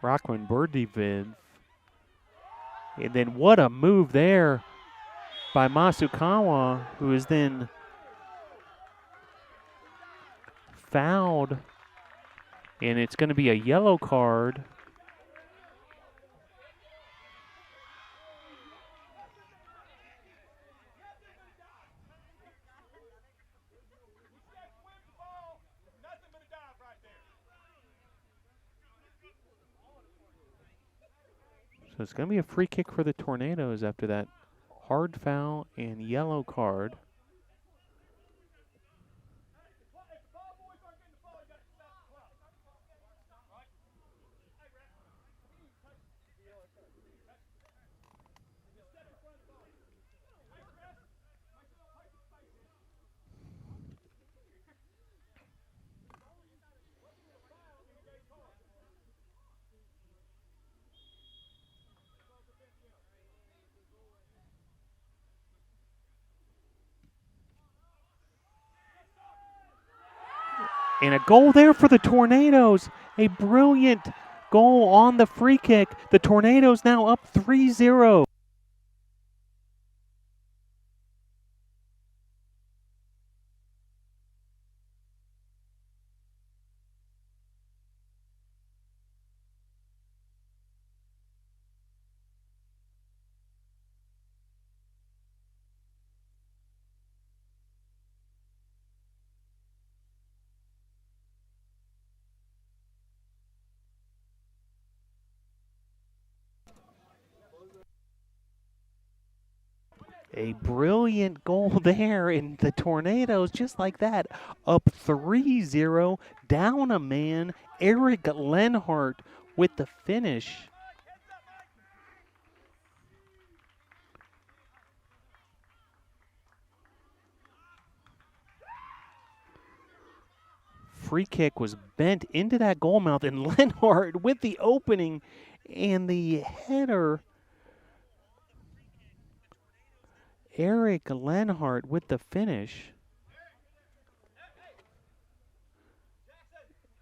Rockman Berdivid. And then what a move there by Masukawa, who is then fouled And it's going to be a yellow card. So it's going to be a free kick for the Tornadoes after that hard foul and yellow card. And a goal there for the Tornadoes. A brilliant goal on the free kick. The Tornadoes now up 3-0. A brilliant goal there, and the Tornadoes, just like that, up 3-0, down a man. Eric Lenhart with the finish. Free kick was bent into that goal mouth, and Lenhart with the opening and the header. Eric Lenhart with the finish.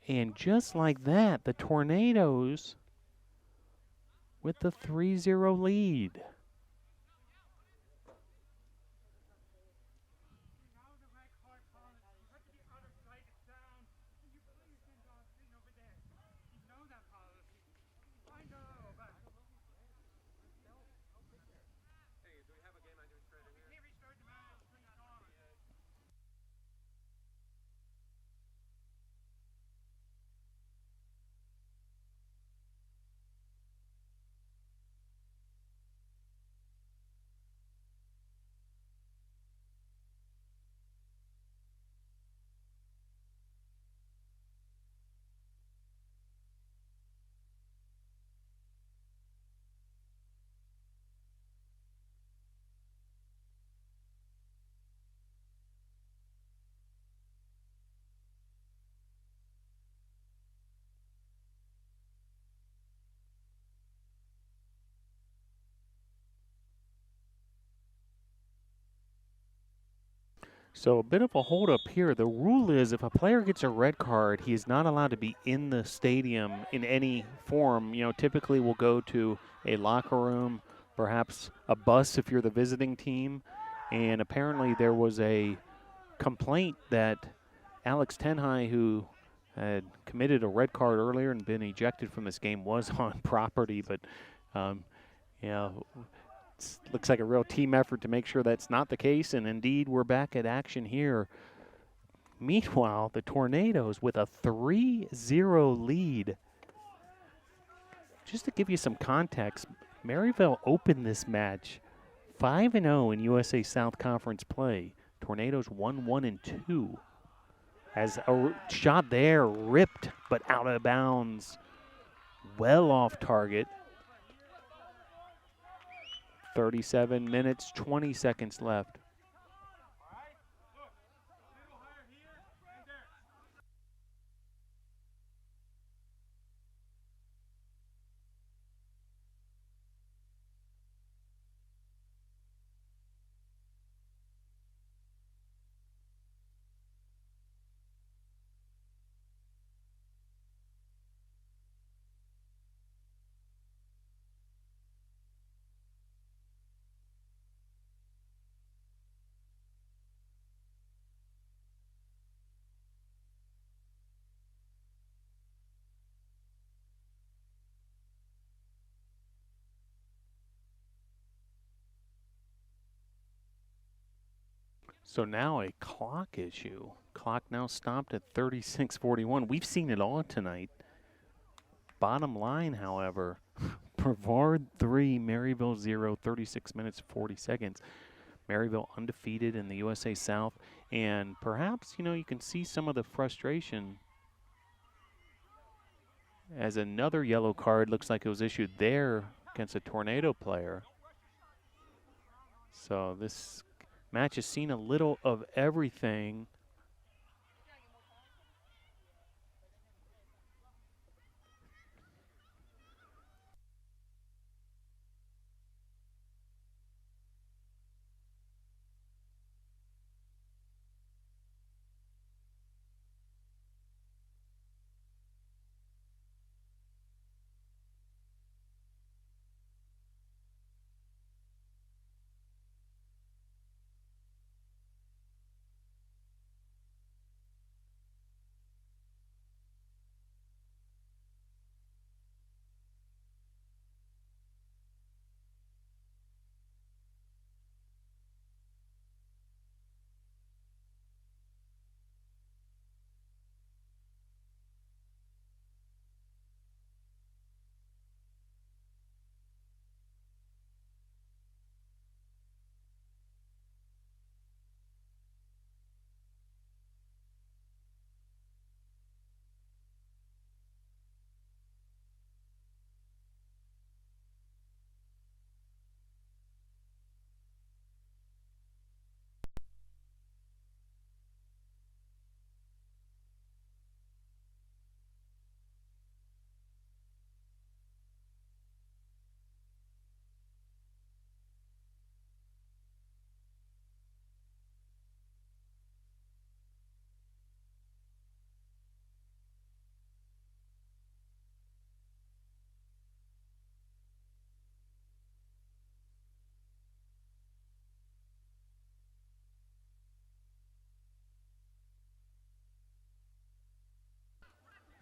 And just like that, the Tornadoes with the 3-0 lead. So a bit of a hold up here. The rule is if a player gets a red card, he is not allowed to be in the stadium in any form. You know, typically we'll go to a locker room, perhaps a bus if you're the visiting team. And apparently there was a complaint that Alex Tenhai, who had committed a red card earlier and been ejected from this game, was on property. But, you know, looks like a real team effort to make sure that's not the case, and indeed we're back at action here. Meanwhile, the Tornadoes with a 3-0 lead. Just to give you some context, Maryville opened this match 5-0 in USA South Conference play. Tornadoes 1-1-2. As a shot there ripped but out of bounds, well off target. 37 minutes, 20 seconds left. So now a clock issue. Clock now stopped at 36:41. We've seen it all tonight. Bottom line, however, Brevard 3, Maryville 0, 36 minutes, 40 seconds. Maryville undefeated in the USA South. And perhaps, you can see some of the frustration as another yellow card looks like it was issued there against a Tornado player. So this match has seen a little of everything.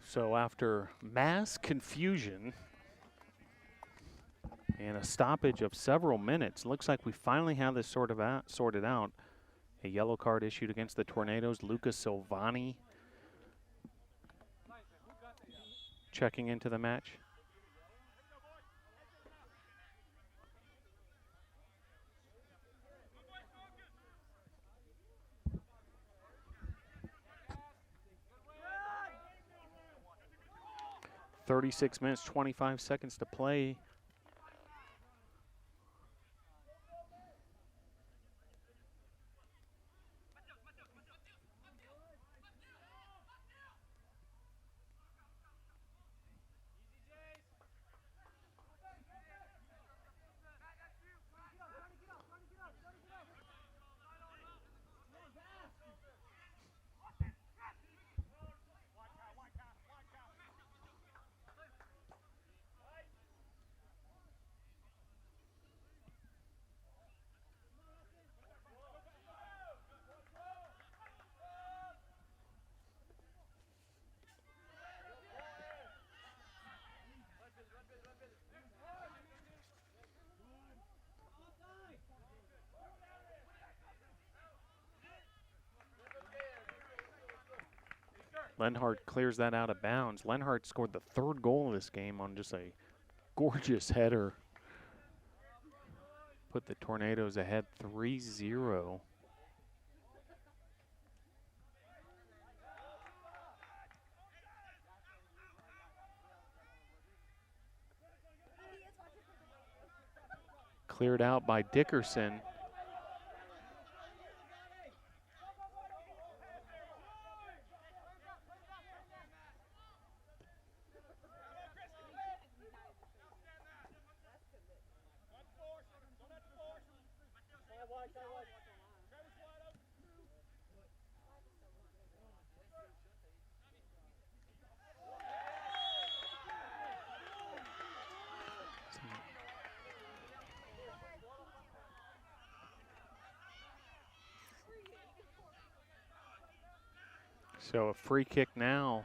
So after mass confusion and a stoppage of several minutes, looks like we finally have this sorted out. A yellow card issued against the Tornadoes. Lucas Silvani checking into the match. .36 minutes, 25 seconds to play. Lenhart clears that out of bounds. Lenhart scored the third goal of this game on just a gorgeous header. Put the Tornadoes ahead 3-0. Cleared out by Dickerson. So a free kick now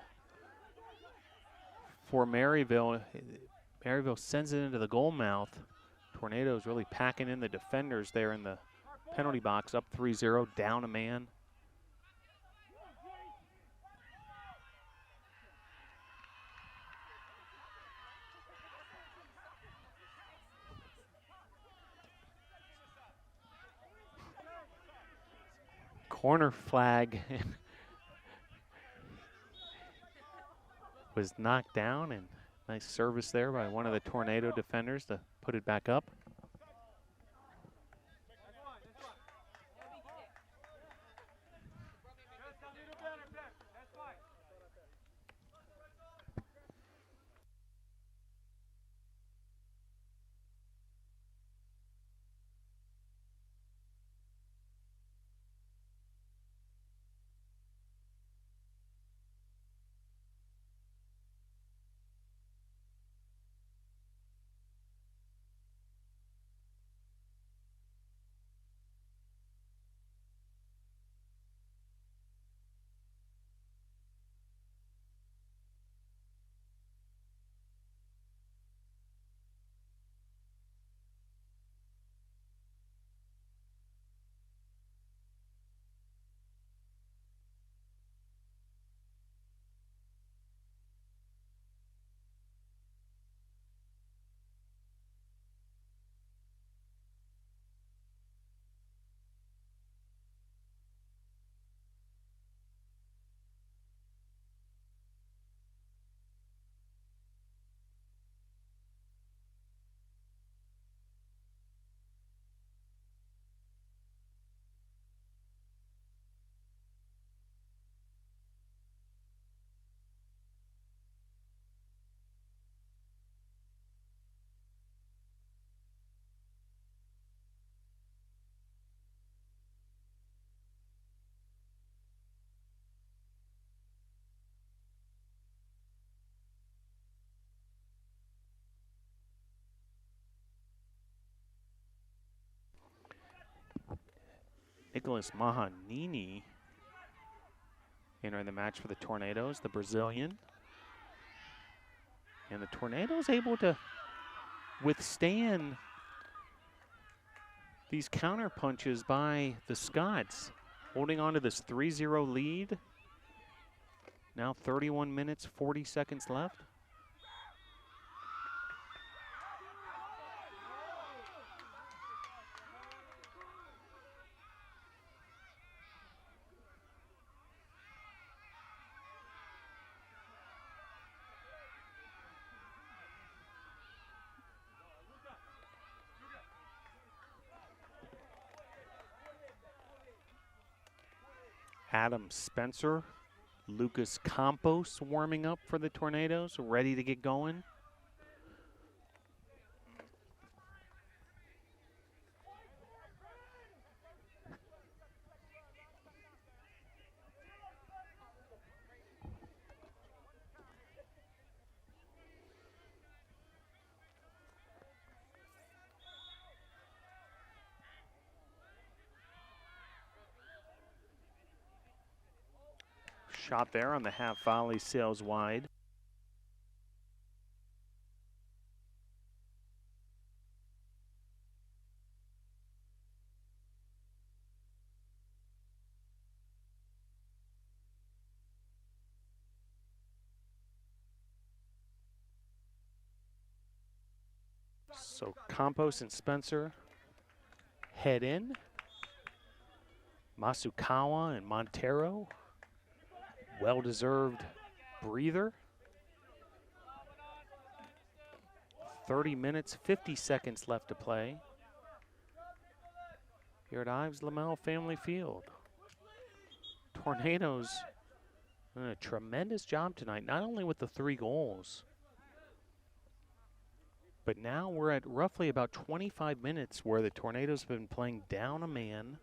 for Maryville. Maryville sends it into the goal mouth. Tornadoes really packing in the defenders there in the penalty box, up 3-0, down a man. Corner flag was knocked down, and nice service there by one of the Tornado defenders to put it back up. Nicholas Mahanini entering the match for the Tornadoes, the Brazilian. And the Tornadoes able to withstand these counter punches by the Scots, holding on to this 3-0 lead. Now 31 minutes, 40 seconds left. Adam Spencer, Lucas Campos warming up for the Tornadoes, ready to get going. Shot there on the half volley, sails wide. So Campos and Spencer head in. Masukawa and Montero, well-deserved breather. 30 minutes, 50 seconds left to play here at Ives Lamel Family Field. Tornadoes doing a tremendous job tonight, not only with the 3 goals, but now we're at roughly about 25 minutes where the Tornadoes have been playing down a man.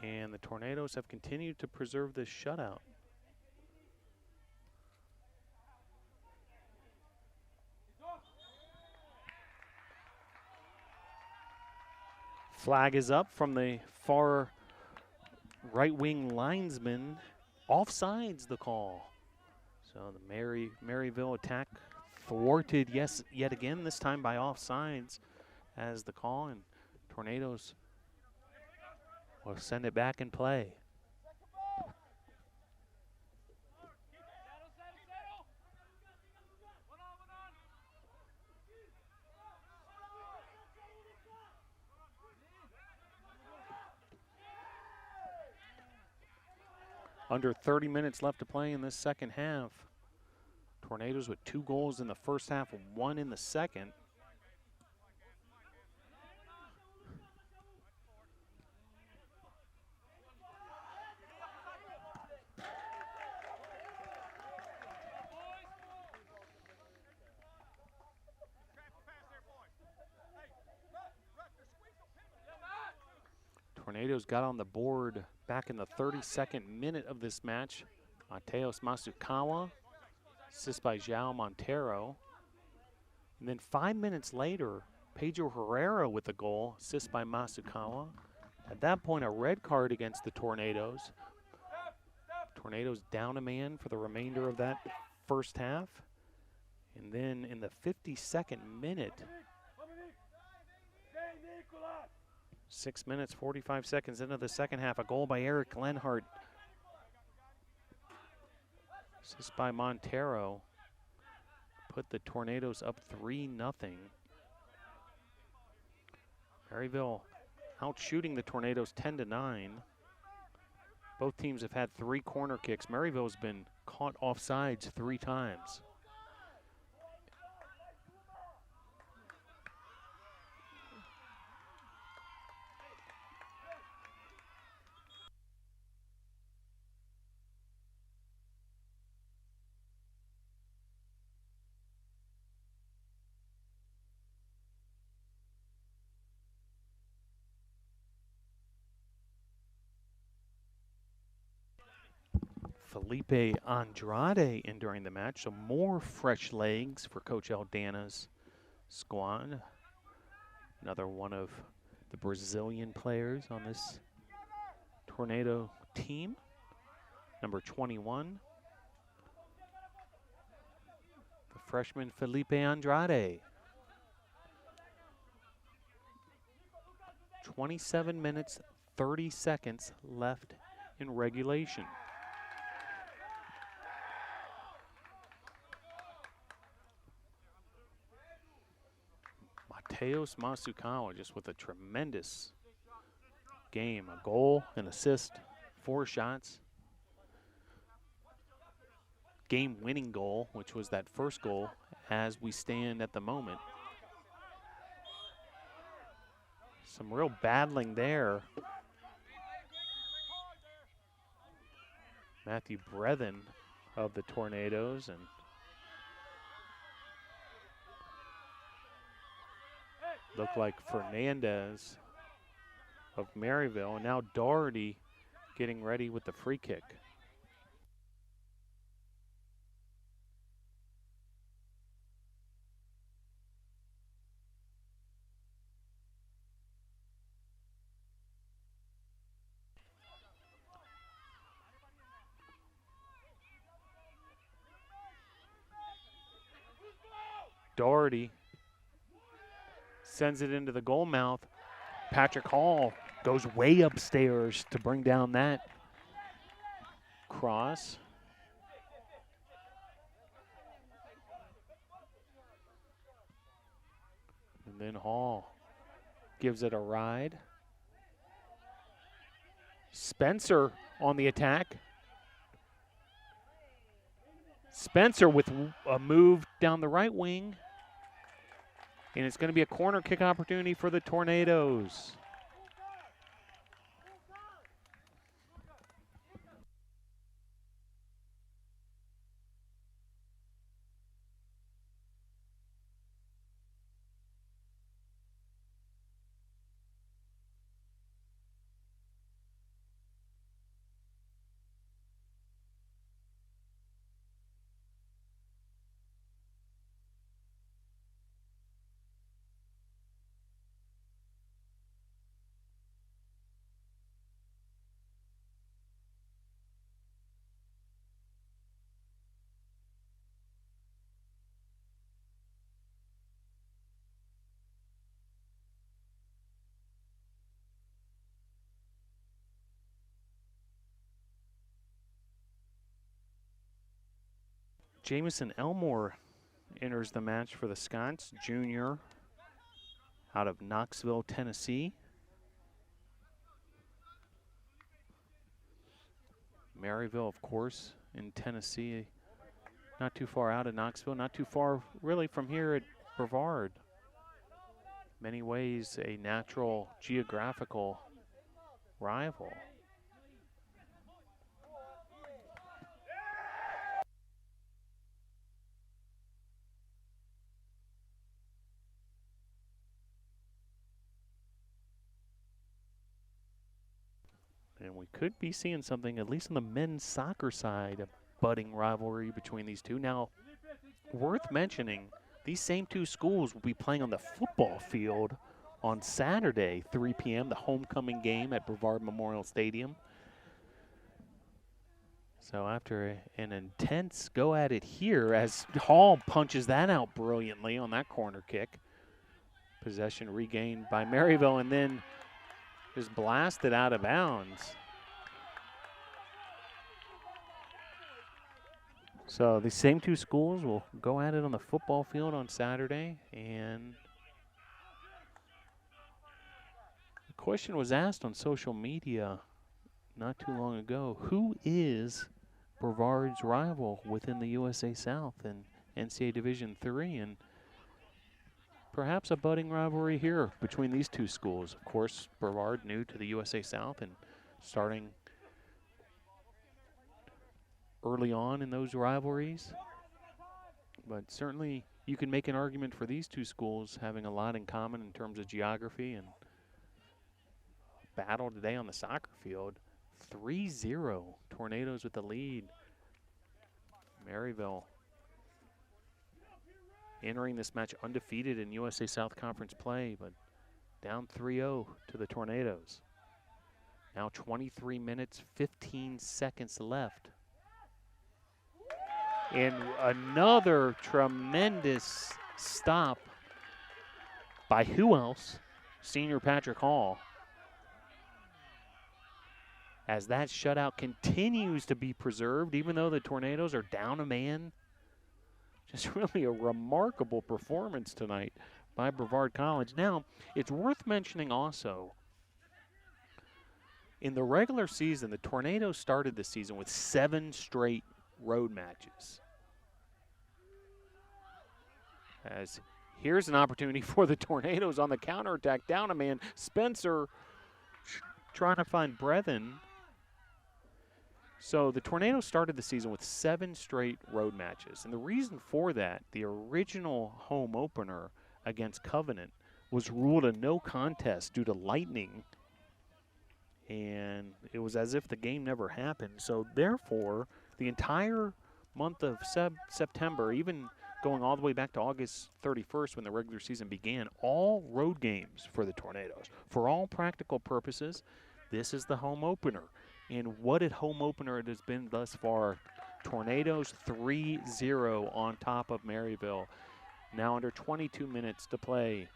And the Tornadoes have continued to preserve this shutout. Flag is up from the far right wing linesman. Offsides the call. So the Maryville attack thwarted yet again, this time by offsides as the call, and Tornadoes will send it back in play. Under 30 minutes left to play in this second half. Tornadoes with 2 goals in the first half, 1 in the second. Tornadoes got on the board back in the 32nd minute of this match. Mateos Masukawa, assist by João Montero. And then 5 minutes later, Pedro Herrera with the goal, assist by Masukawa. At that point, a red card against the Tornadoes. Tornadoes down a man for the remainder of that first half. And then in the 52nd minute, 6 minutes, 45 seconds into the second half, a goal by Eric Lenhart. Assist by Montero. Put the Tornadoes up 3-0. Maryville out shooting the Tornadoes 10-9. Both teams have had 3 corner kicks. Maryville's been caught offsides 3 times. Felipe Andrade entering the match, so more fresh legs for Coach Aldana's squad. Another one of the Brazilian players on this Tornado team, number 21. The freshman Felipe Andrade. 27 minutes, 30 seconds left in regulation. Mateos Masukawa just with a tremendous game. A goal, an assist, 4 shots. Game-winning goal, which was that first goal as we stand at the moment. Some real battling there. Matthew Brethen of the Tornadoes, and looked like Fernandez of Maryville, and now Doherty getting ready with the free kick. Doherty sends it into the goal mouth. Patrick Hall goes way upstairs to bring down that cross. And then Hall gives it a ride. Spencer on the attack. Spencer with a move down the right wing. And it's going to be a corner kick opportunity for the Tornadoes. Jamison Elmore enters the match for the Scots, junior out of Knoxville, Tennessee. Maryville, of course, in Tennessee. Not too far out of Knoxville, not too far really from here at Brevard. Many ways a natural geographical rival. And we could be seeing something, at least on the men's soccer side, a budding rivalry between these two. Now, worth mentioning, these same two schools will be playing on the football field on Saturday, 3 p.m., the homecoming game at Brevard Memorial Stadium. So after an intense go at it here, as Hall punches that out brilliantly on that corner kick. Possession regained by Maryville and then just blasted out of bounds. So the same two schools will go at it on the football field on Saturday. And the question was asked on social media not too long ago, who is Brevard's rival within the USA South and NCAA Division III? And perhaps a budding rivalry here between these two schools. Of course, Brevard new to the USA South and starting early on in those rivalries. But certainly you can make an argument for these two schools having a lot in common in terms of geography and battle today on the soccer field. 3-0, Tornadoes with the lead. Maryville entering this match undefeated in USA South Conference play, but down 3-0 to the Tornadoes. Now 23 minutes, 15 seconds left. And another tremendous stop by who else? Senior Patrick Hall. As that shutout continues to be preserved, even though the Tornadoes are down a man. Just really a remarkable performance tonight by Brevard College. Now, it's worth mentioning also, in the regular season, the Tornadoes started the season with 7 straight road matches. As here's an opportunity for the Tornadoes on the counterattack. Down a man, Spencer trying to find Brevin. So the Tornadoes started the season with 7 straight road matches. And the reason for that, the original home opener against Covenant was ruled a no contest due to lightning. And it was as if the game never happened. So therefore, the entire month of September, even going all the way back to August 31st when the regular season began, all road games for the Tornadoes. For all practical purposes, this is the home opener. And what a home opener it has been thus far. Tornadoes 3-0 on top of Maryville. Now under 22 minutes to play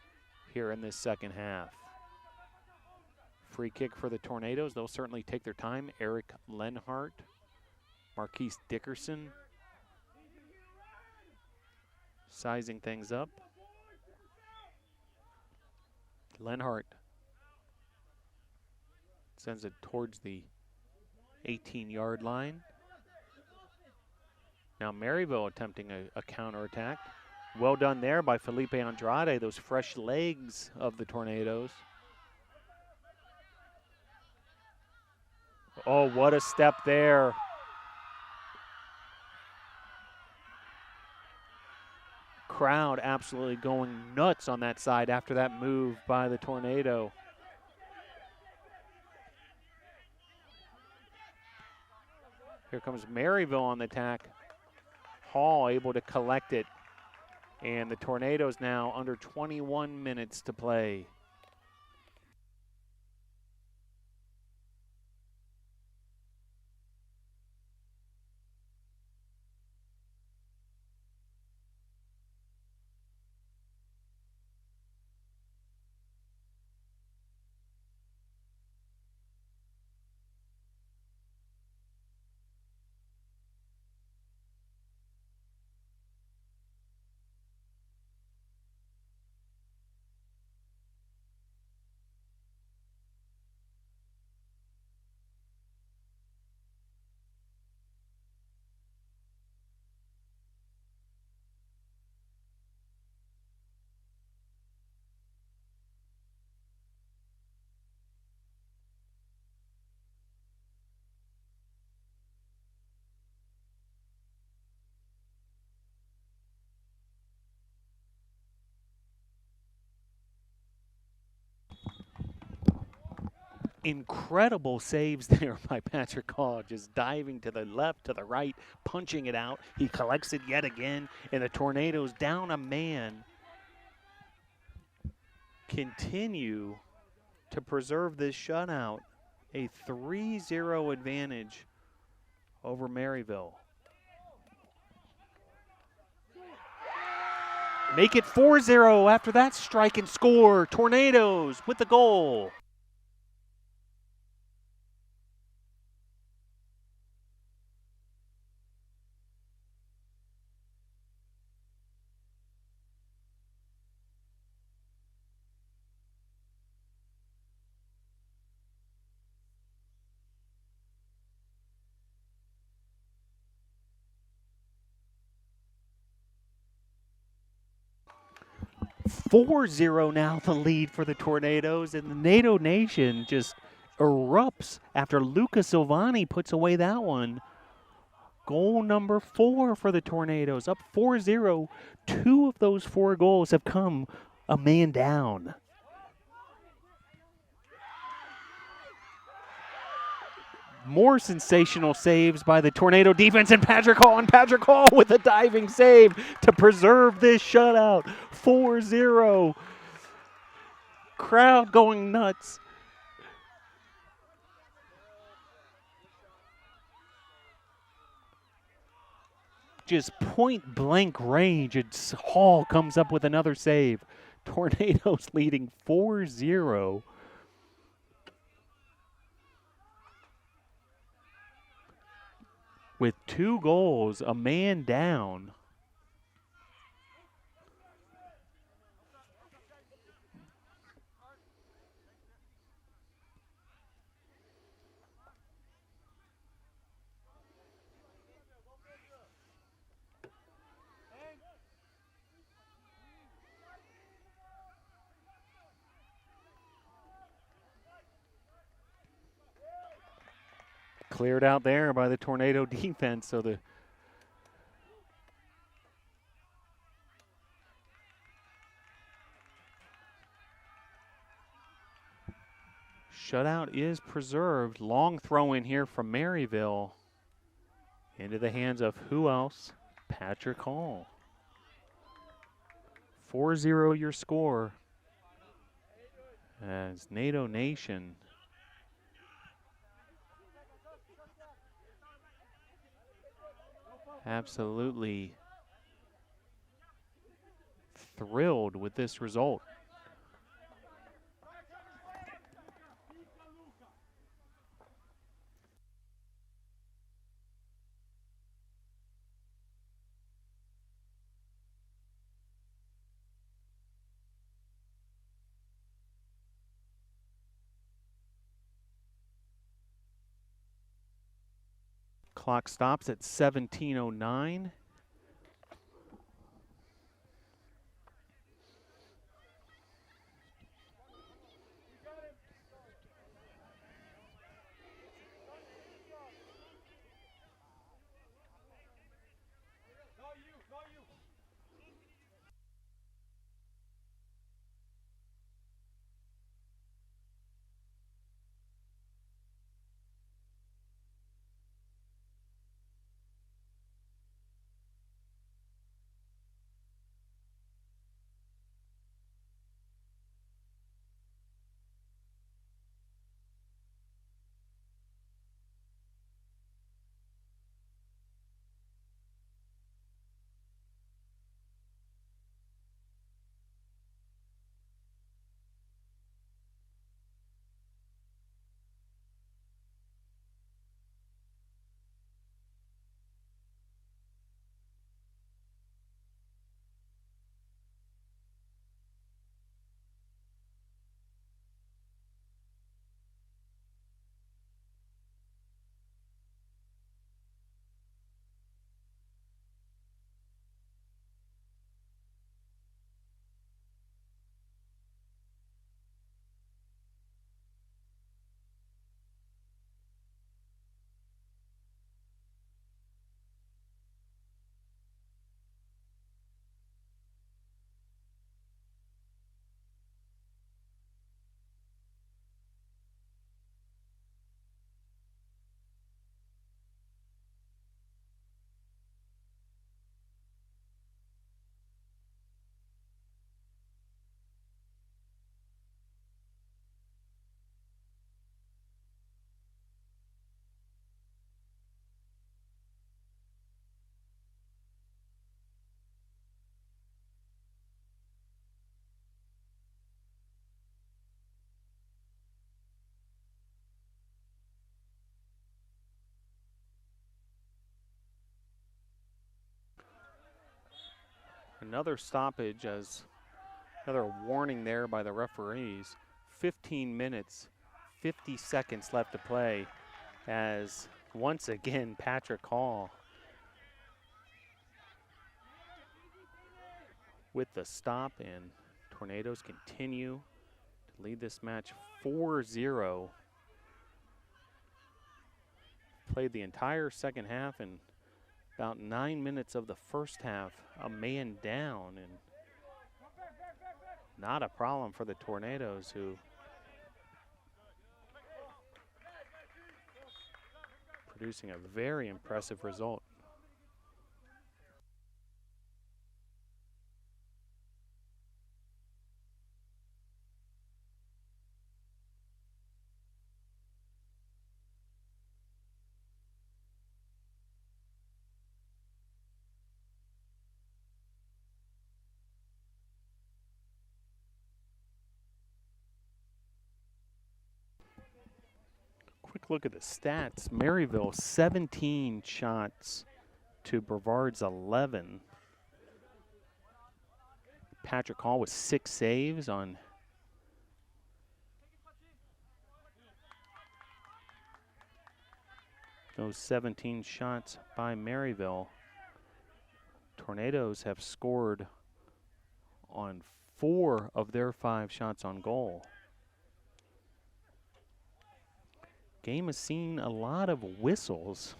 here in this second half. Free kick for the Tornadoes. They'll certainly take their time. Eric Lenhart, Marquise Dickerson sizing things up. Lenhart sends it towards the 18-yard line. Now Maryville attempting a counterattack. Well done there by Felipe Andrade, those fresh legs of the Tornadoes. Oh, what a step there. Crowd absolutely going nuts on that side after that move by the Tornado. Here comes Maryville on the attack. Hall able to collect it. And the Tornadoes now under 21 minutes to play. Incredible saves there by Patrick Hall, just diving to the left, to the right, punching it out. He collects it yet again, and the Tornadoes down a man continue to preserve this shutout. A 3-0 advantage over Maryville. Make it 4-0 after that strike and score. Tornadoes with the goal. .4-0 now the lead for the Tornadoes, and the NATO Nation just erupts after Luca Silvani puts away that one. Goal number 4 for the Tornadoes, up 4-0. 2 of those 4 goals have come a man down. More sensational saves by the Tornado defense, and Patrick Hall with a diving save to preserve this shutout. 4-0. Crowd going nuts. Just point blank range, and Hall comes up with another save. Tornadoes leading 4-0. With 2 goals, a man down. Cleared out there by the Tornado defense, so the shutout is preserved. Long throw in here from Maryville into the hands of who else? Patrick Hall. 4-0 your score as NATO Nation absolutely thrilled with this result. Clock stops at 17:09. Another stoppage, as another warning there by the referees. 15 minutes, 50 seconds left to play, as once again Patrick Hall with the stop, and Tornadoes continue to lead this match 4-0. Played the entire second half and about 9 minutes of the first half, a man down, and not a problem for the Tornadoes, who producing a very impressive result. Quick look at the stats. Maryville 17 shots to Brevard's 11. Patrick Hall with 6 saves on those 17 shots by Maryville. Tornadoes have scored on 4 of their 5 shots on goal. Game has seen a lot of whistles.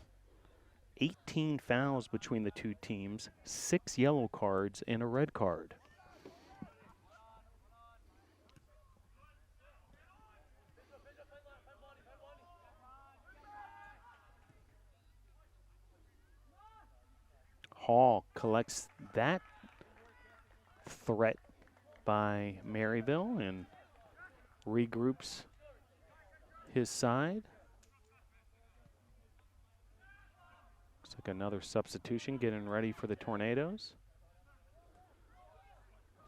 18 fouls between the two teams, 6 yellow cards and a red card. Hall collects that threat by Maryville and regroups his side. Looks like another substitution getting ready for the Tornadoes.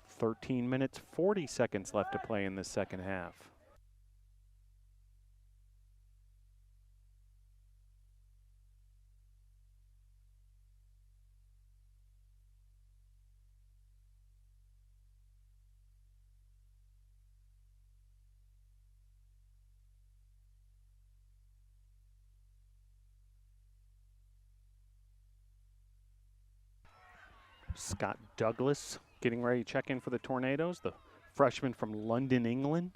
13 minutes, 40 seconds left to play in the second half. Scott Douglas getting ready to check in for the Tornadoes, the freshman from London, England.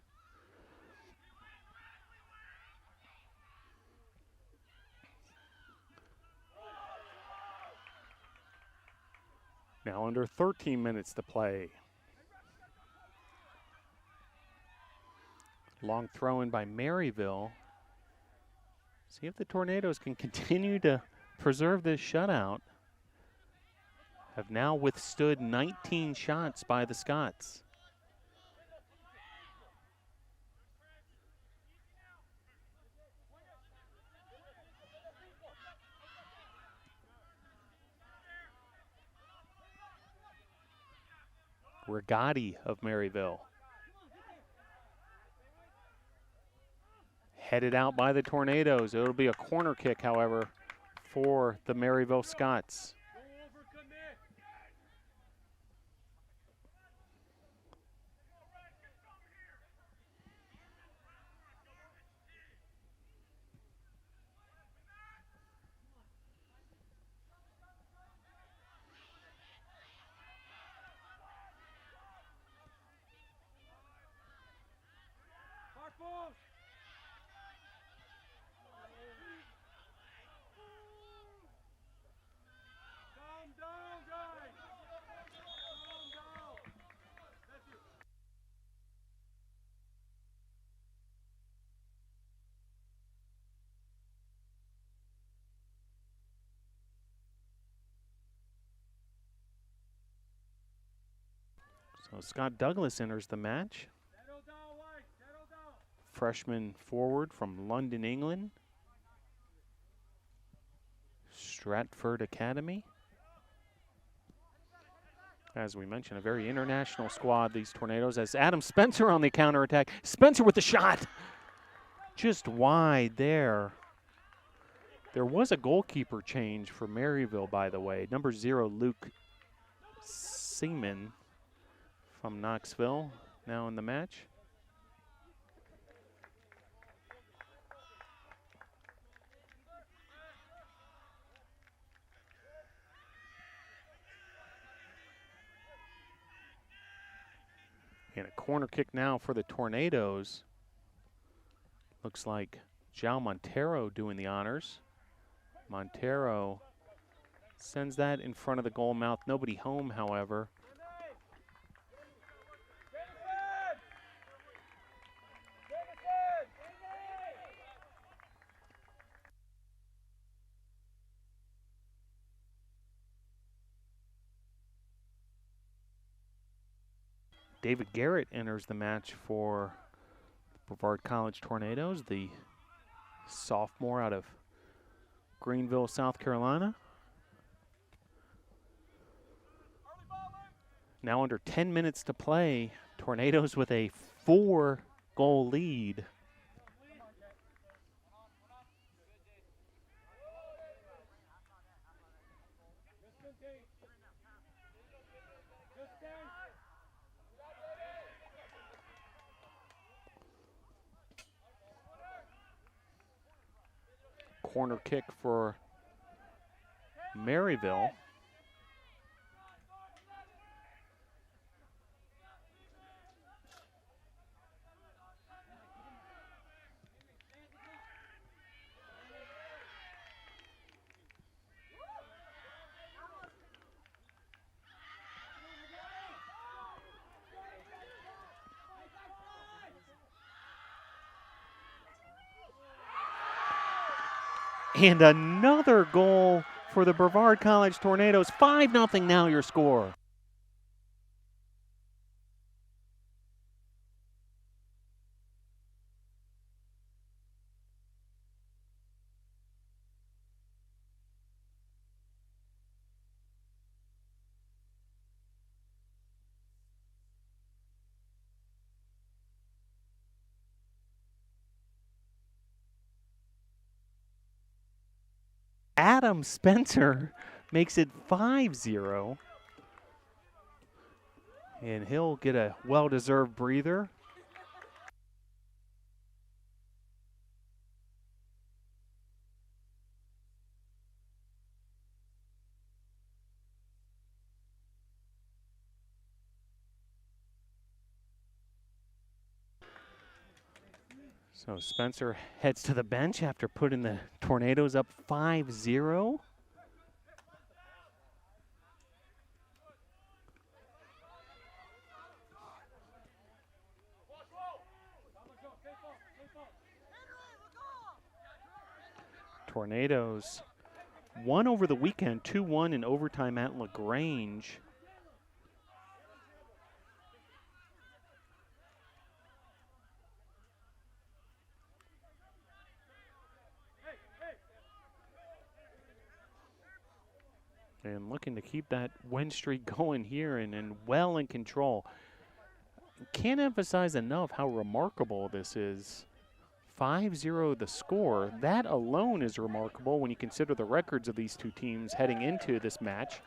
Now under 13 minutes to play. Long throw in by Maryville. See if the Tornadoes can continue to preserve this shutout. Have now withstood 19 shots by the Scots. Rigotti of Maryville. Headed out by the Tornadoes. It'll be a corner kick, however, for the Maryville Scots. So Scott Douglas enters the match. Freshman forward from London, England. Stratford Academy. As we mentioned, a very international squad, these Tornadoes, as Adam Spencer on the counterattack. Spencer with the shot. Just wide there. There was a goalkeeper change for Maryville, by the way. Number 0, Luke Seaman from Knoxville now in the match. And a corner kick now for the Tornadoes. Looks like João Montero doing the honors. Montero sends that in front of the goal mouth. Nobody home, however. David Garrett enters the match for Brevard College Tornadoes, the sophomore out of Greenville, South Carolina. Now under 10 minutes to play, Tornadoes with a 4-goal lead. Corner kick for Maryville. And another goal for the Brevard College Tornadoes. 5-0 now your score. Adam Spencer makes it 5-0. And he'll get a well-deserved breather. So Spencer heads to the bench after putting the Tornadoes up 5-0. Tornadoes won over the weekend, 2-1 in overtime at LaGrange. And looking to keep that win streak going here and well in control. Can't emphasize enough how remarkable this is. 5-0 the score. That alone is remarkable when you consider the records of these two teams heading into this match.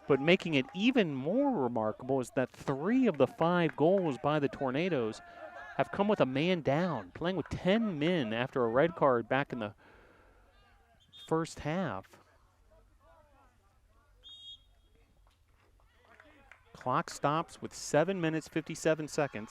But making it even more remarkable is that 3 of the 5 goals by the Tornadoes have come with a man down, playing with 10 men after a red card back in the first half. Clock stops with 7 minutes, 57 seconds.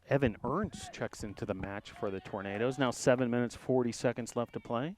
Evan Ernst checks into the match for the Tornadoes. Now 7 minutes, 40 seconds left to play.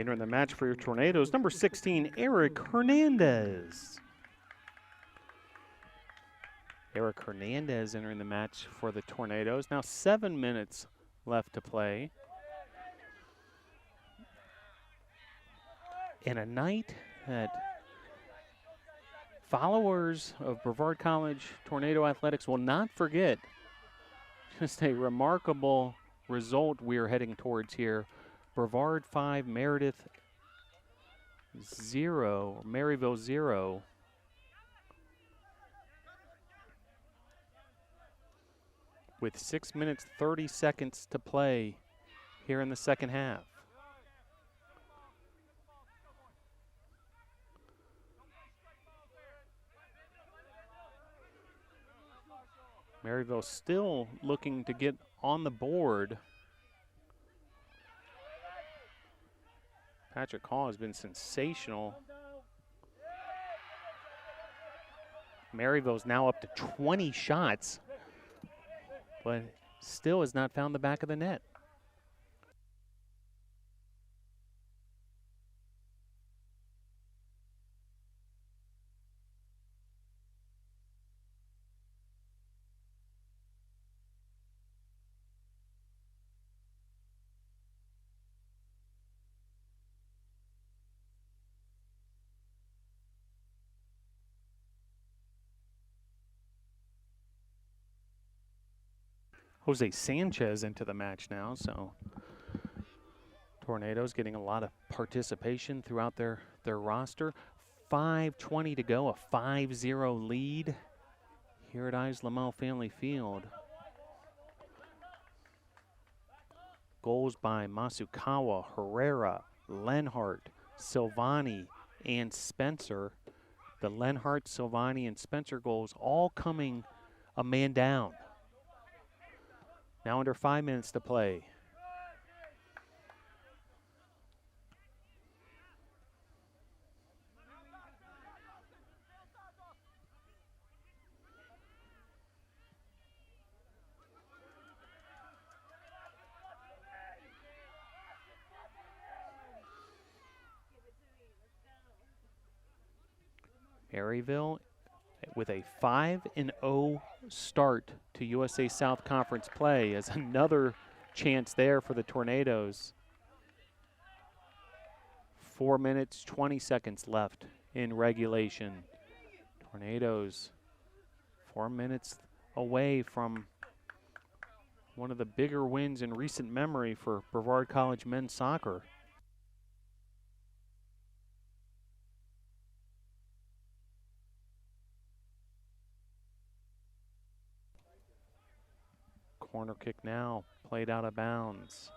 Entering the match for your Tornadoes, number 16, Eric Hernandez. Eric Hernandez entering the match for the Tornadoes. Now 7 minutes left to play. In a night that followers of Brevard College Tornado Athletics will not forget. Just a remarkable result we are heading towards here. Brevard 5, Meredith 0, Maryville 0. With 6 minutes, 30 seconds to play here in the second half. Maryville still looking to get on the board. Patrick Hall has been sensational. Maryville's now up to 20 shots, but still has not found the back of the net. Jose Sanchez into the match now, so Tornadoes getting a lot of participation throughout their roster. 5:20 to go, a 5-0 lead here at Lamel Family Field. Goals by Masukawa, Herrera, Lenhart, Silvani, and Spencer. The Lenhart, Silvani, and Spencer goals all coming a man down. Now under 5 minutes to play. Maryville with a 5-0 start to USA South Conference play as another chance there for the Tornadoes. 4 minutes, 20 seconds left in regulation. Tornadoes 4 minutes away from one of the bigger wins in recent memory for Brevard College men's soccer. Corner kick now, played out of bounds.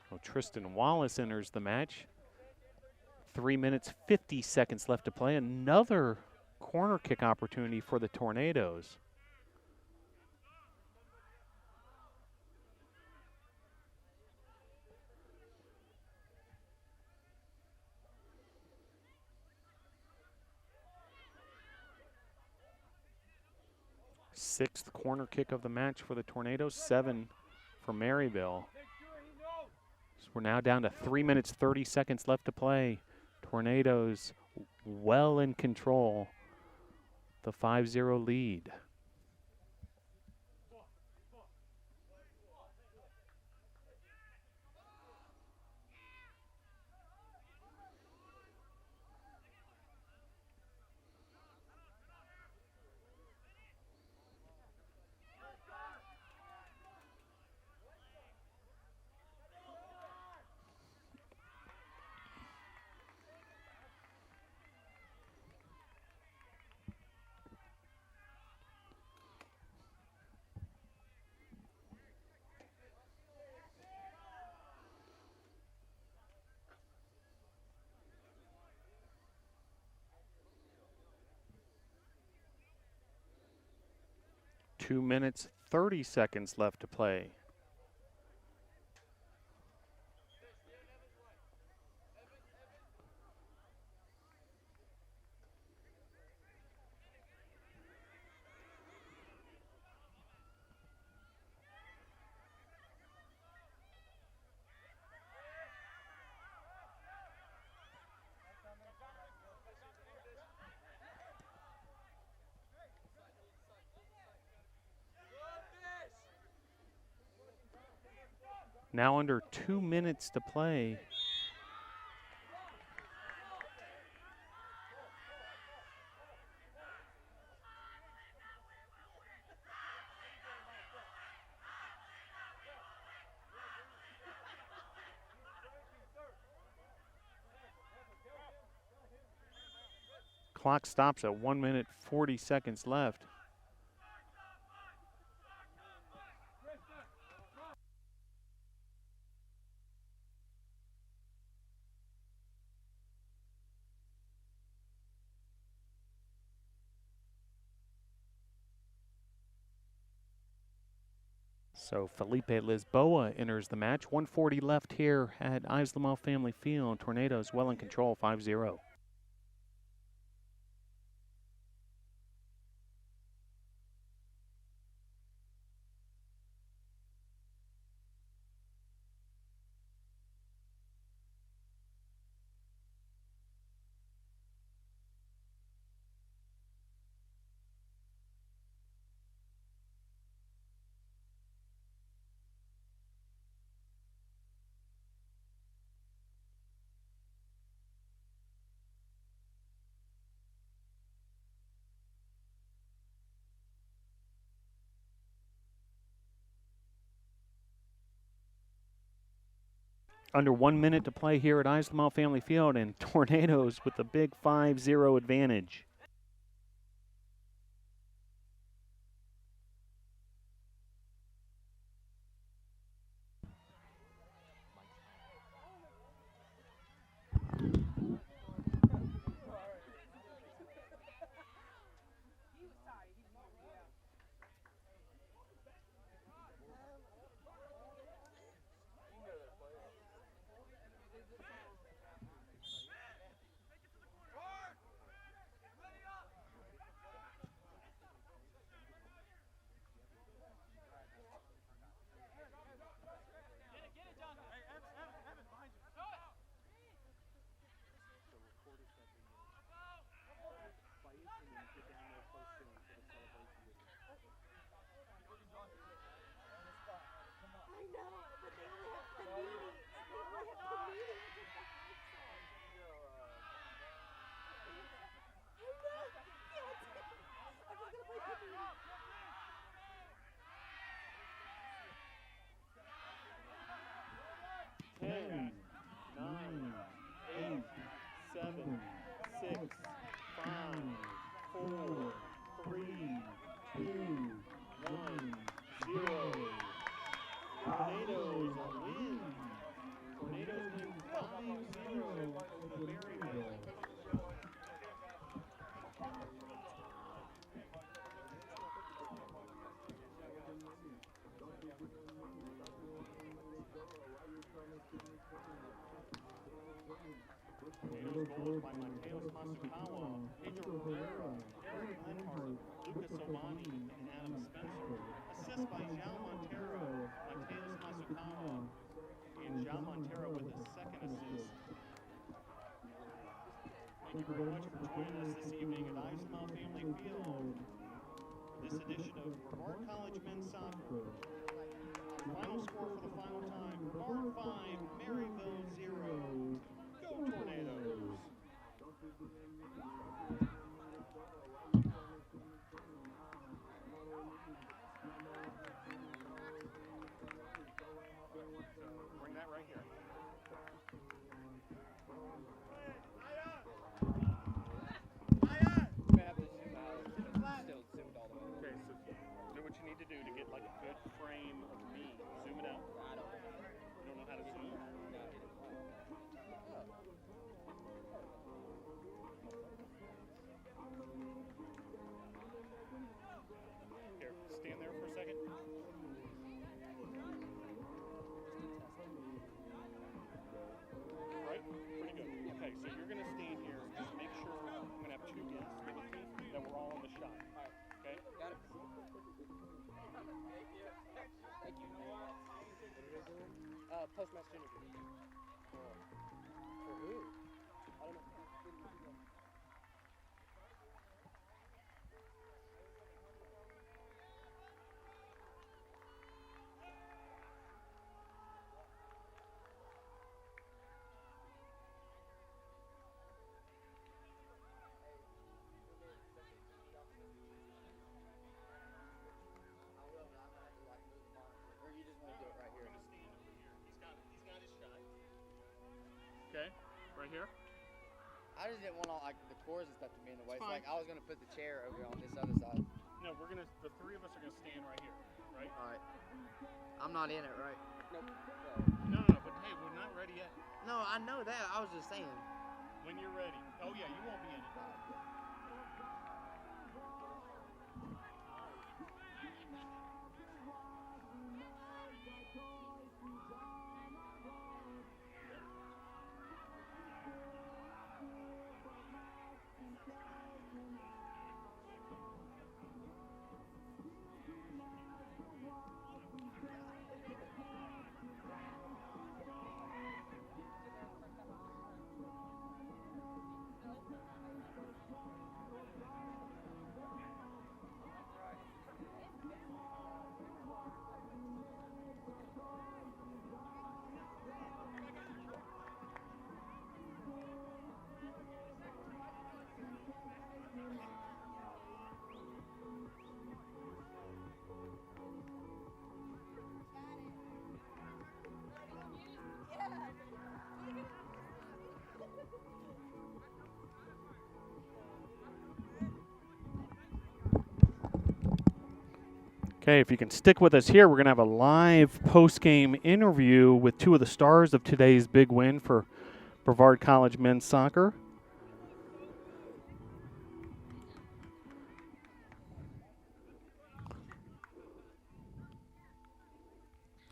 Well, Tristan Wallace enters the match. 3 minutes, 50 seconds left to play. Another corner kick opportunity for the Tornadoes. Sixth corner kick of the match for the Tornadoes, 7 for Maryville. So we're now down to 3 minutes, 30 seconds left to play. Tornadoes well in control, the 5-0 lead. Two minutes, 30 seconds left to play. Now under 2 minutes to play. Clock stops at 1 minute 40 seconds left. So Felipe Lisboa enters the match. 1:40 left here at Islamel Family Field. Tornadoes well in control, 5-0. Under 1 minute to play here at Islamel Family Field, and Tornadoes with the big 5-0 advantage. Ten, 9, 8, 7, 6, 5, 4, 3, 2, 1, 0. Tornadoes win. Tornadoes win 5-0 over Maryville. Tornadoes goals by Mateus Masukawa, Pedro Rivera, Eric Lenhart, Lucas Omani, and Adam Spencer. Assist by João Montero, Mateus Masukawa, and João Montero with his second assist. Thank you very much for joining us this evening at Islamel Family Field. This edition of Brevard College Men's Soccer. Final score for the final time, Brevard 5, Maryville 0. Go Tornadoes! Bring that right here. Okay, so do what you need to do to get like a good frame of me. Zoom it out. You don't know how to zoom? Here, stand there for a second. Right? Pretty good. Okay, so you're going to stand here and just make sure I'm going to have two guests with me, that we're all in the shot. Okay? Got it. Thank you. Postmaster interview. For who? I don't know. Okay, right here. I just didn't want all like the chorus and stuff to be in the way. It's So like fine. I was gonna put the chair over on this other side. No, the three of us are gonna stand right here, right? All right. I'm not in it, right? Nope. No, but hey, we're not ready yet. No, I know that. I was just saying. When you're ready. Oh yeah, you won't be in it. Okay, if you can stick with us here, we're going to have a live post-game interview with two of the stars of today's big win for Brevard College men's soccer.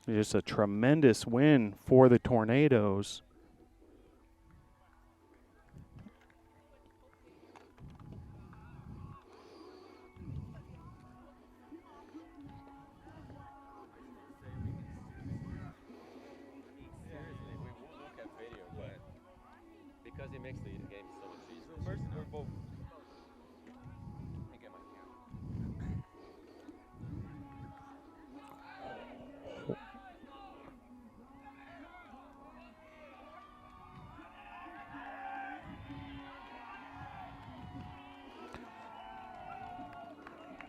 Just a tremendous win for the Tornadoes. Because it makes the game so much easier. So first, we're both. Let me get my camera.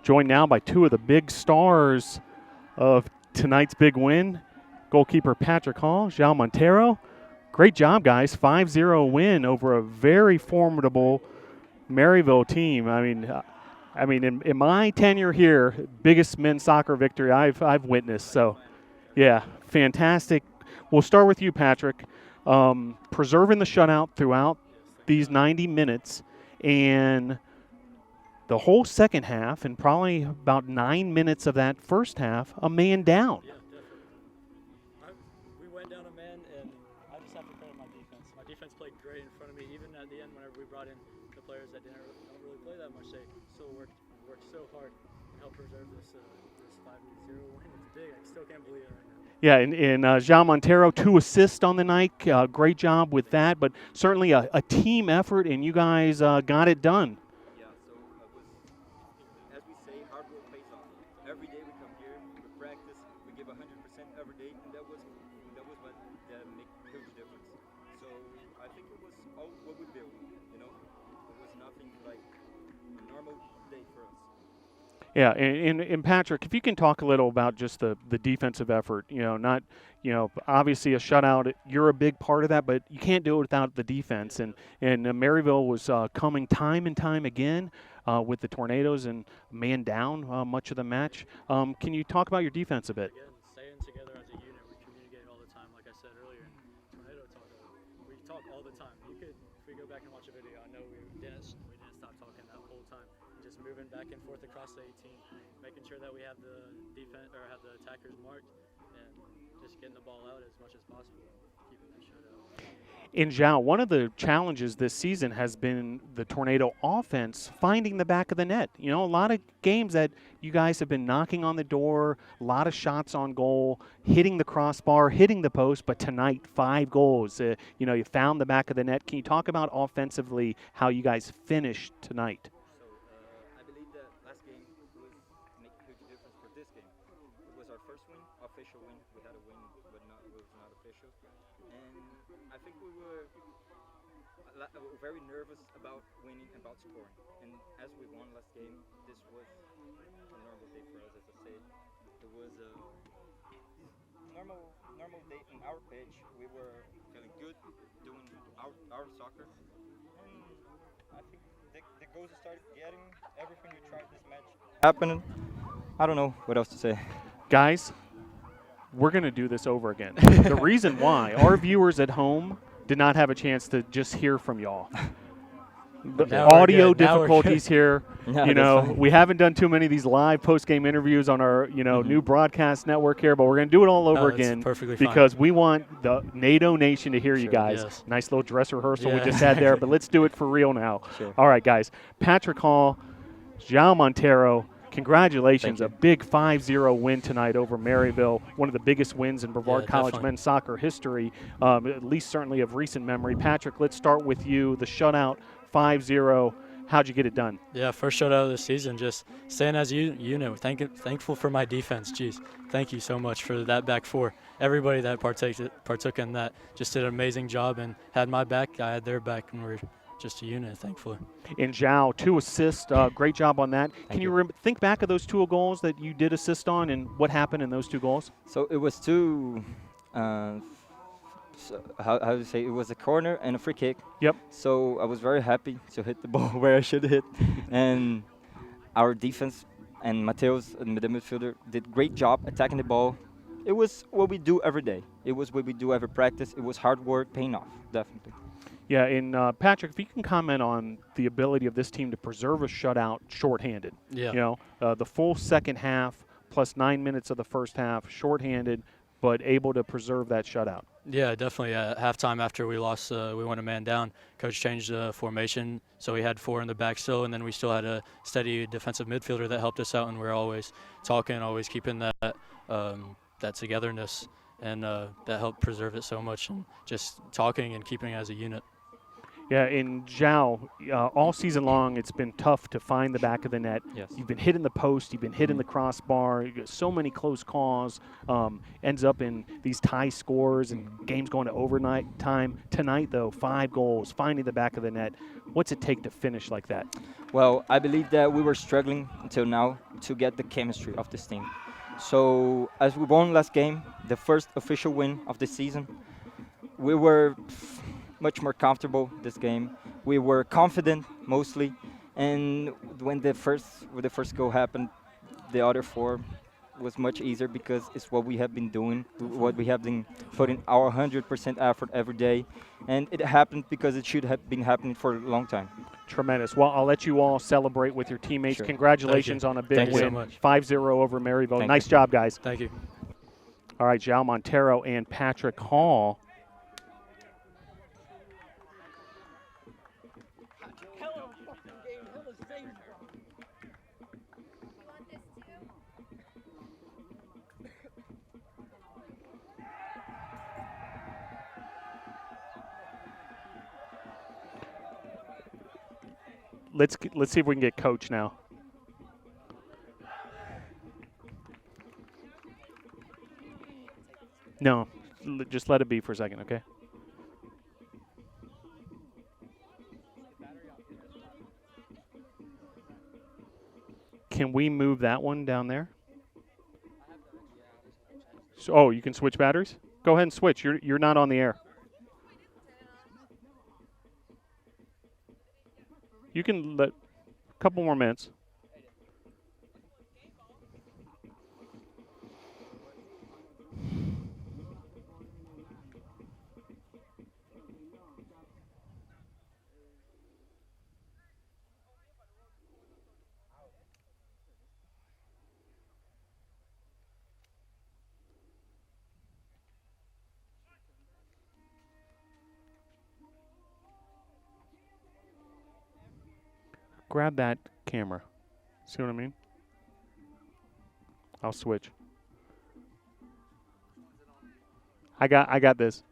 Joined now by two of the big stars of tonight's big win. Goalkeeper Patrick Hall, João Montero. Great job, guys. 5-0 win over a very formidable Maryville team. I mean, in my tenure here, biggest men's soccer victory I've witnessed. So, yeah, fantastic. We'll start with you, Patrick. Preserving the shutout throughout these 90 minutes, and the whole second half, and probably about 9 minutes of that first half, a man down. Yeah, definitely. We went down a man, and I just have to credit my defense. My defense played great in front of me. Even at the end, whenever we brought in the players that don't really play that much, they still worked so hard to help preserve this 5-0 win. It's big. I still can't believe it right now. Yeah, and João Montero, 2 assists on the night. Great job with that, but certainly a team effort, and you guys got it done. Yeah, so as we say, hard work pays off. Every day we come here, we practice, we give 100% every day, and that was what made a huge difference. So I think it was all what we built, you know. It was nothing like a normal day for us. Yeah, and Patrick, if you can talk a little about just the defensive effort, obviously a shutout, you're a big part of that, but you can't do it without the defense. And Maryville was coming time and time again with the Tornadoes and man down much of the match. Can you talk about your defense a bit? Again, staying together as a unit, we communicate all the time. Like I said earlier, Tornado talk, we talk all the time. If we go back and watch a video, I know we didn't stop talking that whole time. Just moving back and forth across the 18, making sure that we have the defense or have the attackers marked, and just getting the ball out as much as possible, keeping that shutout. In João, one of the challenges this season has been the Tornado offense finding the back of the net. A lot of games that you guys have been knocking on the door, a lot of shots on goal, hitting the crossbar, hitting the post, but tonight 5 goals. You found the back of the net. Can you talk about offensively how you guys finished tonight? So I believe that last game was make a huge difference for this game. It was our first win, official win. We had a win, but it was not official. And I think we were very nervous about winning, about scoring. And as we won last game, this was a normal day for us, as I said. It was a normal day in our pitch. We were feeling good, doing our soccer. And I think the goals started getting everything we tried this match happening. I don't know what else to say. Guys, we're going to do this over again. The reason why, our viewers at home did not have a chance to just hear from y'all. The Now we're audio good. Now we're difficulties here. Yeah, You that's know, fine. we haven't done too many of these live post-game interviews on our, new broadcast network here, but we're going to do it all over No, it's again perfectly fine. because we want the NATO Nation to hear you Sure, guys. yes. Nice little dress rehearsal we Yeah. just had there, but let's do it for real now. Sure. All right, guys. Patrick Hall, João Montero, congratulations. Thank you. A big 5-0 win tonight over Maryville, one of the biggest wins in Brevard Yeah, College definitely. men's soccer history, at least certainly of recent memory. Patrick, let's start with you. The shutout, 5-0. How'd you get it done? Yeah, first shutout of the season. Just staying as a unit. Thankful for my defense. Jeez, thank you so much for that back four. Everybody that partook in that just did an amazing job and had my back. I had their back, and we're just a unit, thankfully. In Zhao, 2 assists. Great job on that. Can you think back of those 2 goals that you did assist on and what happened in those 2 goals? So it was two. So how do you say? It was a corner and a free kick. Yep. So I was very happy to hit the ball where I should hit, and our defense and Mateus, the midfielder, did great job attacking the ball. It was what we do every day. It was what we do every practice. It was hard work paying off, definitely. Yeah, and Patrick, if you can comment on the ability of this team to preserve a shutout shorthanded. Yeah. The full second half plus 9 minutes of the first half, shorthanded, but able to preserve that shutout. Yeah, definitely. At halftime, after we lost, we went a man down. Coach changed the formation, so we had 4 in the back still, and then we still had a steady defensive midfielder that helped us out, and we were always talking, always keeping that togetherness, and that helped preserve it so much, and just talking and keeping as a unit. Yeah, in Zhao, all season long, it's been tough to find the back of the net. Yes. You've been hitting the post. You've been hitting the crossbar. You got so many close calls. Ends up in these tie scores and games going to overnight time. Tonight, though, 5 goals, finding the back of the net. What's it take to finish like that? Well, I believe that we were struggling until now to get the chemistry of this team. So as we won last game, the first official win of the season, we were much more comfortable this game. We were confident mostly, and when the first goal happened, the other 4 was much easier because it's what we have been doing, what we have been putting our 100% effort every day, and it happened because it should have been happening for a long time. Tremendous. Well, I'll let you all celebrate with your teammates. Sure. Congratulations on a big Thank you win. so much. 5-0 over Maryville. Thank Nice you. job, guys. Thank you. All right, João Montero and Patrick Hall. Let's see if we can get Coach now. No, just let it be for a second, okay? Can we move that one down there? So, oh, you can switch batteries? Go ahead and switch. You're not on the air. You can let a couple more minutes. Grab that camera. See what I mean? I'll switch. I got this.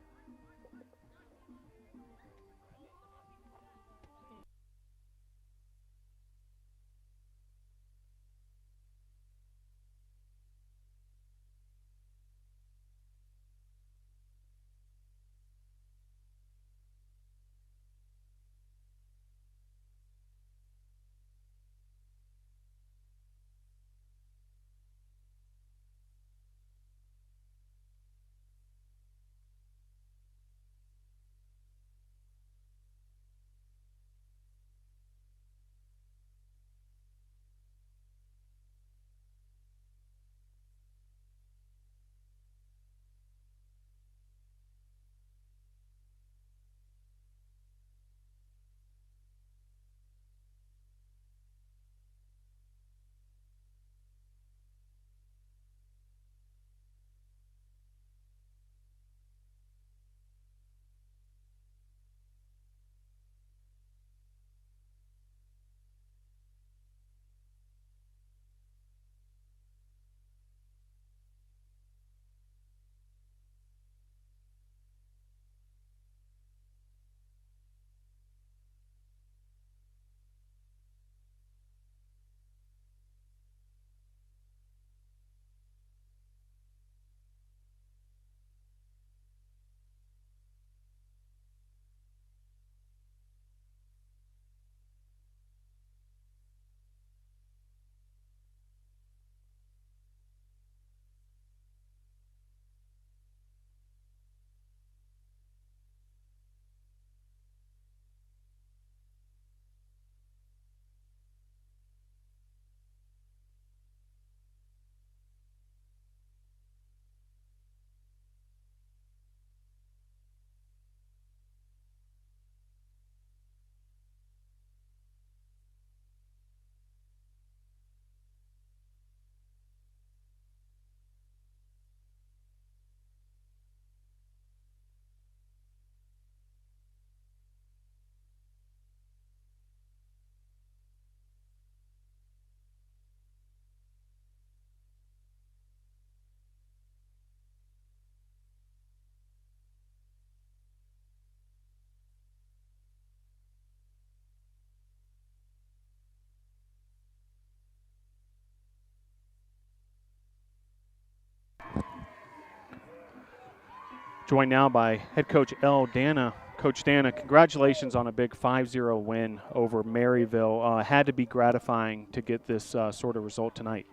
Joined now by head coach L. Dana. Coach Dana, congratulations on a big 5-0 win over Maryville. Had to be gratifying to get this sort of result tonight.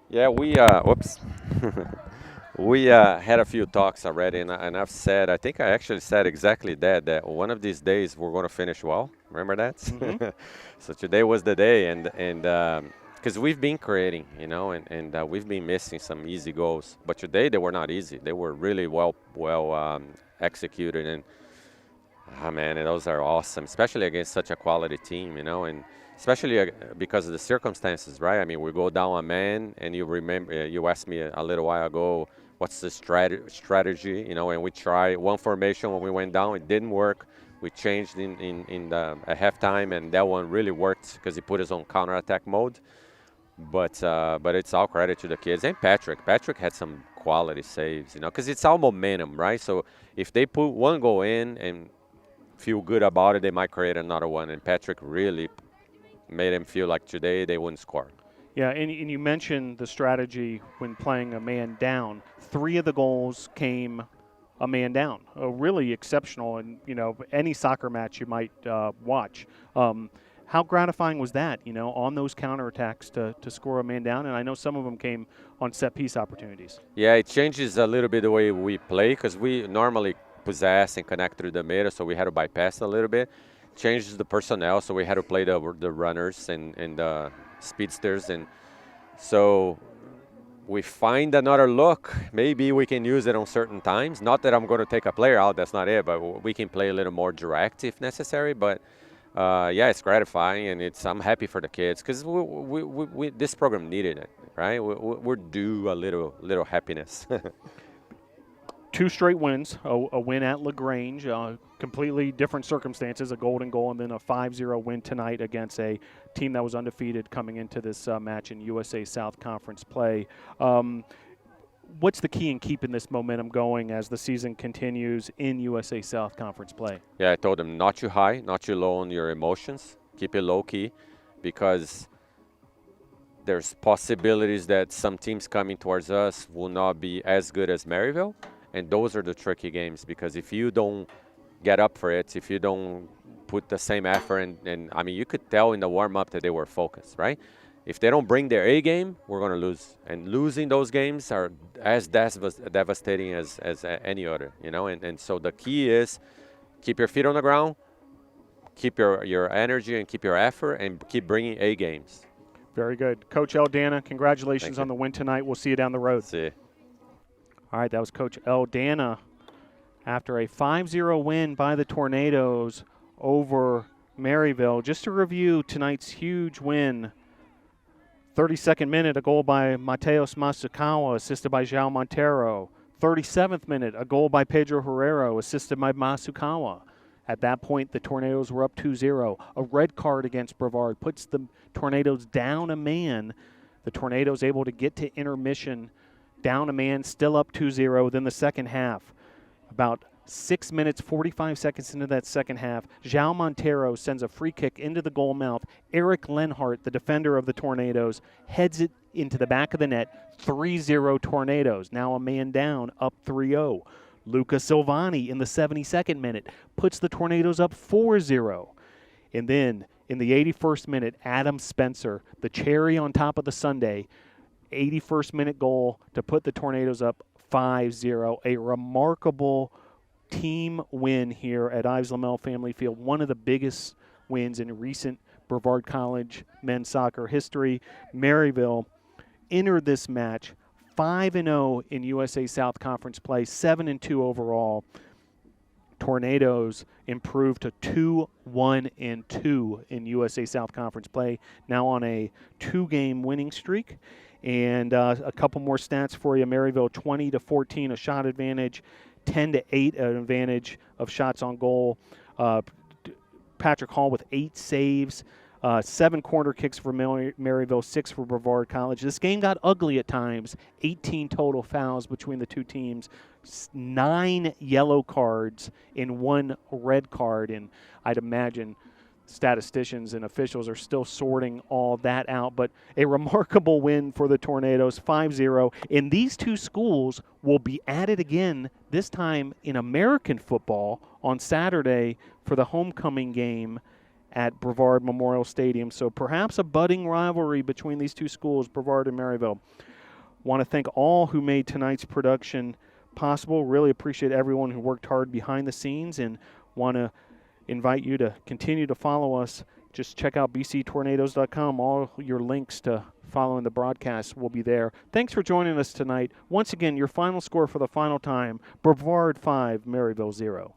Yeah, whoops. We had a few talks already, and I've said, I think I actually said exactly that one of these days we're going to finish well. Remember that? Mm-hmm. So today was the day, and because we've been creating, and we've been missing some easy goals. But today they were not easy. They were really well executed, and man, those are awesome, especially against such a quality team, and especially because of the circumstances, right? I mean, we go down a man, and you remember, you asked me a little while ago, what's the strategy, and we tried one formation when we went down. It didn't work. We changed at halftime, and that one really worked because he put us on counterattack mode. But it's all credit to the kids and Patrick. Patrick had some quality saves, because it's all momentum, right? So if they put one goal in and feel good about it, they might create another one. And Patrick really made him feel like today they wouldn't score. Yeah, and you mentioned the strategy when playing a man down. 3 of the goals came a man down. Really exceptional, and any soccer match you might watch. How gratifying was that? On those counterattacks to score a man down, and I know some of them came on set piece opportunities. Yeah, it changes a little bit the way we play because we normally possess and connect through the middle, so we had to bypass a little bit. Changes the personnel, so we had to play the runners and the speedsters, and so we find another look. Maybe we can use it on certain times. Not that I'm going to take a player out, that's not it, but we can play a little more direct if necessary. But yeah, it's gratifying, and I'm happy for the kids because we this program needed it, right? We're due a little happiness. 2 straight wins, a win at LaGrange, completely different circumstances, a golden goal, and then a 5-0 win tonight against a team that was undefeated coming into this match in USA South Conference play. What's the key in keeping this momentum going as the season continues in USA South Conference play? Yeah, I told them not too high, not too low on your emotions. Keep it low-key because there's possibilities that some teams coming towards us will not be as good as Maryville. And those are the tricky games because if you don't get up for it, if you don't put the same effort, and I mean, you could tell in the warm-up that they were focused, right? If they don't bring their A game, we're going to lose. And losing those games are as devastating as any other, And so the key is keep your feet on the ground, keep your energy and keep your effort, and keep bringing A games. Very good. Coach L. Dana, congratulations on the win tonight. We'll see you down the road. See you. All right, that was Coach L. Dana after a 5-0 win by the Tornadoes over Maryville. Just to review tonight's huge win, 32nd minute, a goal by Mateos Masukawa, assisted by João Montero. 37th minute, a goal by Pedro Herrero, assisted by Masukawa. At that point, the Tornadoes were up 2-0. A red card against Brevard puts the Tornadoes down a man. The Tornadoes able to get to intermission, down a man, still up 2-0. Then the second half, about 6 minutes, 45 seconds into that second half, João Montero sends a free kick into the goal mouth. Eric Lenhart, the defender of the Tornadoes, heads it into the back of the net. 3-0 Tornadoes. Now a man down, up 3-0. Luca Silvani in the 72nd minute puts the Tornadoes up 4-0. And then in the 81st minute, Adam Spencer, the cherry on top of the sundae, 81st minute goal to put the Tornadoes up 5-0. A remarkable team win here at Ives Lamel Family Field. One of the biggest wins in recent Brevard College men's soccer history. Maryville entered this match 5-0 in USA South Conference play, 7-2 overall. Tornadoes improved to 2-1-2 in USA South Conference play, now on a 2-game winning streak. And a couple more stats for you. Maryville 20-14, a shot advantage, 10-8, an advantage of shots on goal. Patrick Hall with 8 saves, 7 corner kicks for Maryville, 6 for Brevard College. This game got ugly at times. 18 total fouls between the two teams, 9 yellow cards and 1 red card. And I'd imagine statisticians and officials are still sorting all that out. But a remarkable win for the Tornadoes, 5-0. And these two schools will be at it again this time in American football on Saturday for the homecoming game at Brevard Memorial Stadium. So perhaps a budding rivalry between these two schools, Brevard and Maryville. Want to thank all who made tonight's production possible. Really appreciate everyone who worked hard behind the scenes, and want to invite you to continue to follow us. Just check out bctornadoes.com. All your links to following the broadcast will be there. Thanks for joining us tonight. Once again, your final score for the final time, Brevard 5, Maryville 0.